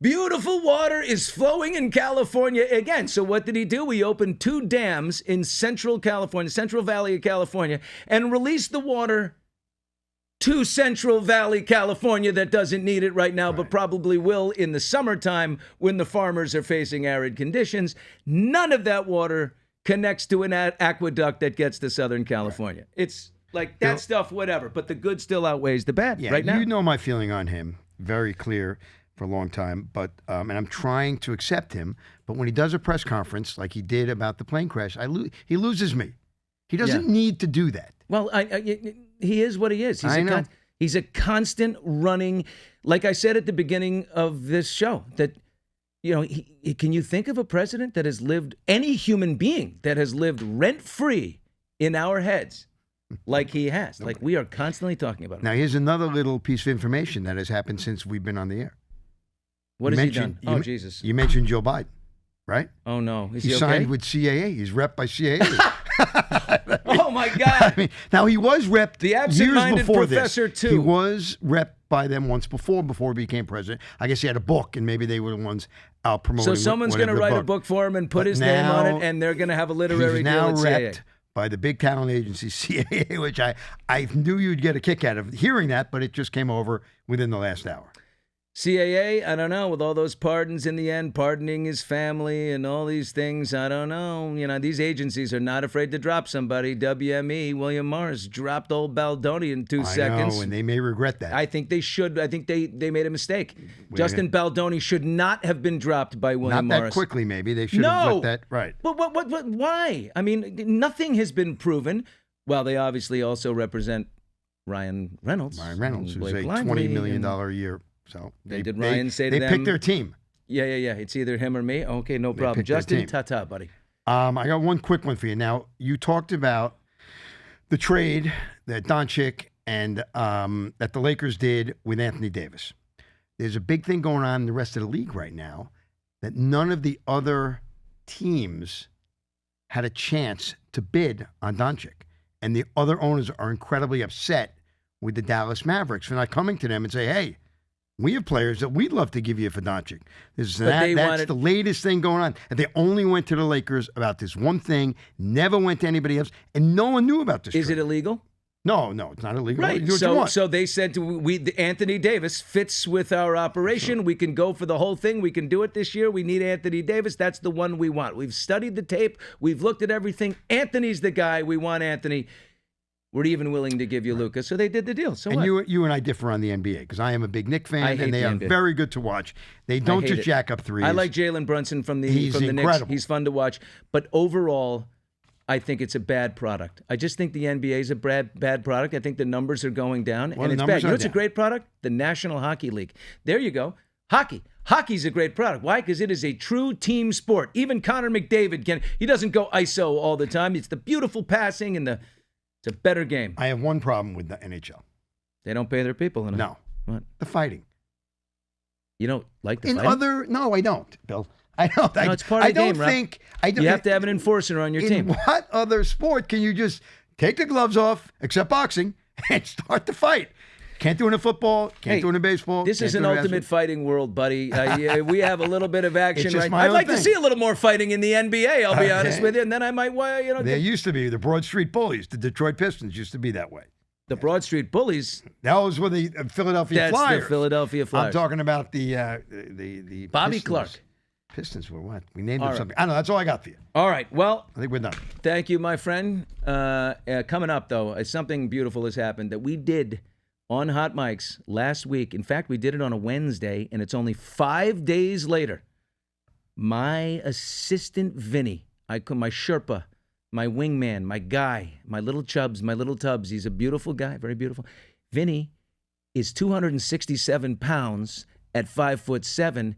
Beautiful water is flowing in California again. So what did he do? He opened 2 dams in Central Valley of California, and released the water to Central Valley, California that doesn't need it right now, but probably will in the summertime when the farmers are facing arid conditions. None of that water connects to an aqueduct that gets to Southern California. It's like that stuff, whatever, but the good still outweighs the bad right now. You know my feeling on him, very clear for a long time, but and I'm trying to accept him, but when he does a press conference like he did about the plane crash, he loses me. He doesn't need to do that. Well, he is what he is. He's a constant running, like I said at the beginning of this show, that, can you think of a president that has lived, any human being that has lived rent-free in our heads like he has? Like we are constantly talking about him. Now, here's another little piece of information that has happened since we've been on the air. What has he done? Oh, Jesus. You mentioned Joe Biden, right? Oh, no. Is he signed okay? with CAA. He's rep by CAA. Oh, my God. Now, he was rep the years absent-minded before professor, this. too. He was rep by them once before he became president. I guess he had a book, and maybe they were the ones out promoting. So someone's going to write a book for him and put his name on it, and they're going to have a literary deal at CAA. He's now repped by the big talent agency CAA, which I knew you'd get a kick out of hearing that, but it just came over within the last hour. CAA, I don't know, with all those pardons in the end, pardoning his family and all these things, I don't know. These agencies are not afraid to drop somebody. WME, William Morris, dropped old Baldoni in 2 seconds. I know, and they may regret that. I think they should. I think they made a mistake. Justin Baldoni should not have been dropped by William Morris. Not that quickly, maybe. They should have let that, right. But why? I mean, nothing has been proven. Well, they obviously also represent Ryan Reynolds. Who's a $20 million a year. So did Ryan say to them? They picked their team. Yeah. It's either him or me. Okay, no problem. Justin, ta-ta, buddy. I got one quick one for you. Now, you talked about the trade that Doncic and that the Lakers did with Anthony Davis. There's a big thing going on in the rest of the league right now that none of the other teams had a chance to bid on Doncic. And the other owners are incredibly upset with the Dallas Mavericks for not coming to them and say, hey, we have players that we'd love to give you for Doncic. That's the latest thing going on. And they only went to the Lakers about this one thing, never went to anybody else, and no one knew about this. Is it illegal? No, it's not illegal. Right. You do what you want. So they said Anthony Davis fits with our operation. Sure. We can go for the whole thing. We can do it this year. We need Anthony Davis. That's the one we want. We've studied the tape. We've looked at everything. Anthony's the guy. We want Anthony. We're even willing to give you Luka. So they did the deal. So and what? you and I differ on the NBA because I am a big Knicks fan, and they are NBA. very good to watch. They don't just jack up threes. I like Jalen Brunson from the incredible. Knicks. He's fun to watch. But overall, I think it's a bad product. I just think the NBA is a bad product. I think the numbers are going down, and it's bad. You know what's a great product? The National Hockey League. There you go. Hockey. Hockey's a great product. Why? Because it is a true team sport. Even Connor McDavid he doesn't go ISO all the time. It's the beautiful passing and it's a better game. I have one problem with the NHL. They don't pay their people enough. No. What? The fighting. You don't like the fighting? No, I don't, Bill. I don't. No, it's part of the game, Rob. You have to have an enforcer on your team. In what other sport can you just take the gloves off, except boxing, and start the fight? Can't do it in football. Can't do it in baseball. This is an ultimate fighting world, buddy. We have a little bit of action right now. I'd like to see a little more fighting in the NBA, I'll be honest with you. And then I might, There used to be the Broad Street Bullies. The Detroit Pistons used to be that way. The Broad Street Bullies? That was with the Philadelphia Flyers. That's the Philadelphia Flyers. I'm talking about the Bobby Pistons. Clark. Pistons were what? We named them something. I don't know. That's all I got for you. All right. Well, I think we're done. Thank you, my friend. Coming up, though, something beautiful has happened that we did on Hot Mics last week. In fact, we did it on a Wednesday, and it's only 5 days later. My assistant, Vinny, my Sherpa, my wingman, my guy, my little Tubbs. He's a beautiful guy, very beautiful. Vinny is 267 pounds at 5'7".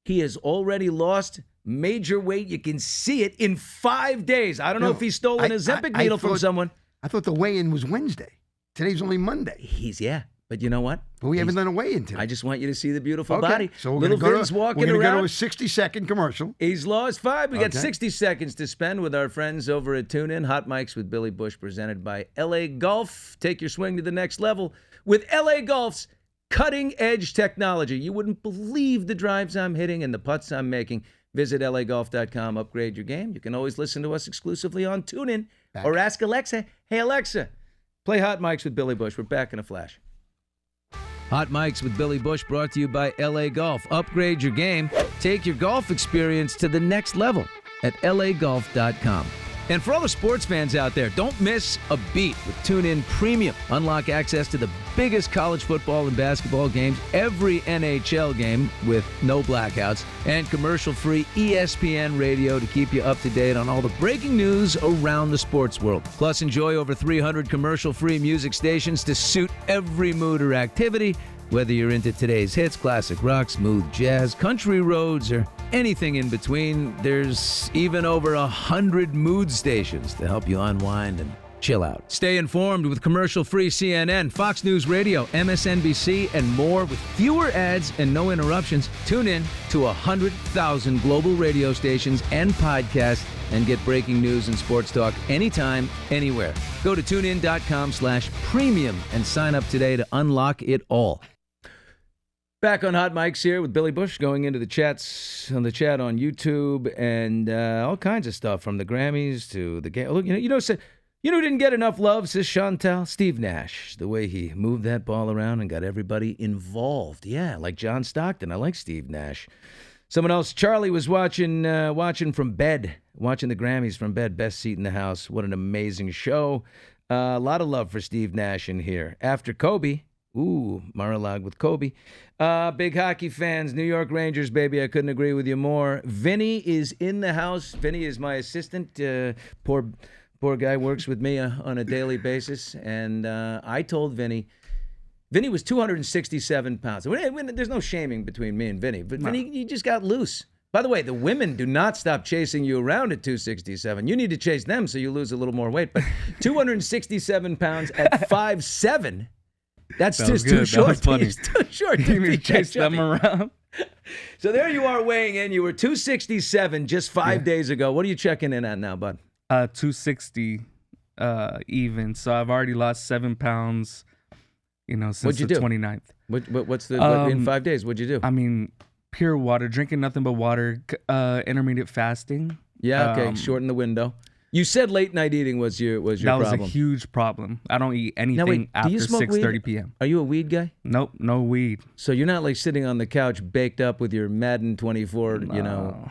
He has already lost major weight. You can see it in 5 days. I don't know if he's stolen a Ozempic needle from someone. I thought the weigh-in was Wednesday. Today's only Monday. But you know what? But we haven't done a weigh-in today. I just want you to see the beautiful body. So we're going to go to a 60-second commercial. He's lost 5. We got 60 seconds to spend with our friends over at TuneIn. Hot Mics with Billy Bush, presented by LA Golf. Take your swing to the next level with LA Golf's cutting-edge technology. You wouldn't believe the drives I'm hitting and the putts I'm making. Visit LAGolf.com. Upgrade your game. You can always listen to us exclusively on TuneIn or ask Alexa, hey, Alexa, play Hot Mics with Billy Bush. We're back in a flash. Hot Mics with Billy Bush brought to you by LA Golf. Upgrade your game. Take your golf experience to the next level at LAGolf.com. And for all the sports fans out there, don't miss a beat with TuneIn Premium. Unlock access to the biggest college football and basketball games, every NHL game with no blackouts, and commercial-free ESPN radio to keep you up to date on all the breaking news around the sports world. Plus, enjoy over 300 commercial-free music stations to suit every mood or activity, whether you're into today's hits, classic rock, smooth jazz, country roads, or anything in between. There's even over 100 mood stations to help you unwind and chill out. Stay informed with commercial-free CNN, Fox News Radio, MSNBC, and more with fewer ads and no interruptions. Tune in to 100,000 global radio stations and podcasts and get breaking news and sports talk anytime, anywhere. Go to tunein.com/premium and sign up today to unlock it all. Back on Hot Mics here with Billy Bush, going into the chat on YouTube and all kinds of stuff from the Grammys to the game. Look, you know who didn't get enough love, says Chantal? Steve Nash. The way he moved that ball around and got everybody involved. Yeah, like John Stockton. I like Steve Nash. Someone else, Charlie was watching from bed, watching the Grammys from bed. Best seat in the house. What an amazing show. A lot of love for Steve Nash in here. After Kobe. Ooh, Mar-a-Lago with Kobe. Big hockey fans, New York Rangers, baby. I couldn't agree with you more. Vinny is in the house. Vinny is my assistant. Poor guy works with me on a daily basis. And I told Vinny was 267 pounds. There's no shaming between me and Vinny, but no. Vinny, he just got loose. By the way, the women do not stop chasing you around at 267. You need to chase them so you lose a little more weight. But 267 pounds at 5'7". That's just too short. That was funny. It's too short to be chase them around. So there you are weighing in. You were 267 just 5 days ago. What are you checking in at now, bud? 260 even. So I've already lost 7 pounds, since the 29th. What's in 5 days? What'd you do? I mean, pure water, drinking nothing but water, intermediate fasting. Yeah, okay. Shorten the window. You said late night eating was your That problem. was a huge problem. I don't eat anything wait, do after you smoke 6:30 weed? p.m. Are you a weed guy? Nope, no weed. So you're not like sitting on the couch baked up with your Madden 24, No.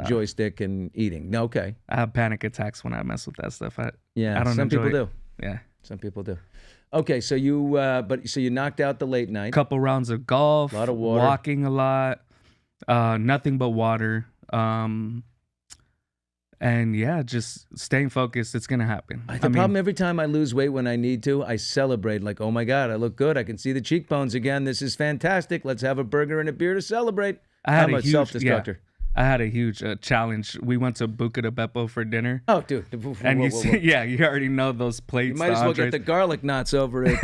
joystick and eating. No, okay. I have panic attacks when I mess with that stuff. I Yeah, don't some enjoy people it. do. Yeah. Some people do. Okay, so you you knocked out the late night. Couple rounds of golf, A lot of water. walking a lot, nothing but water. And yeah, just staying focused. It's gonna happen. The problem every time I lose weight when I need to, I celebrate like, oh my God, I look good. I can see the cheekbones again. This is fantastic. Let's have a burger and a beer to celebrate. I'm a self-destructor. I had a huge challenge. We went to Buca de Beppo for dinner. Oh, dude. And you already know those plates. You might as well get the garlic knots over it.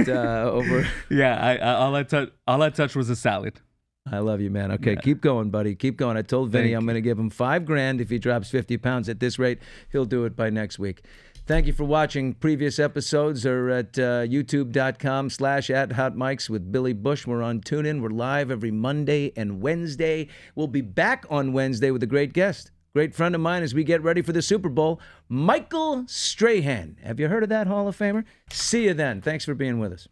Yeah, all I touched was a salad. I love you, man. Okay, keep going, buddy. Keep going. I told Vinny I'm going to give him $5,000 if he drops 50 pounds. At this rate, he'll do it by next week. Thank you for watching. Previous episodes are at youtube.com/@hotmics with Billy Bush. We're on TuneIn. We're live every Monday and Wednesday. We'll be back on Wednesday with a great guest. Great friend of mine as we get ready for the Super Bowl, Michael Strahan. Have you heard of that Hall of Famer? See you then. Thanks for being with us.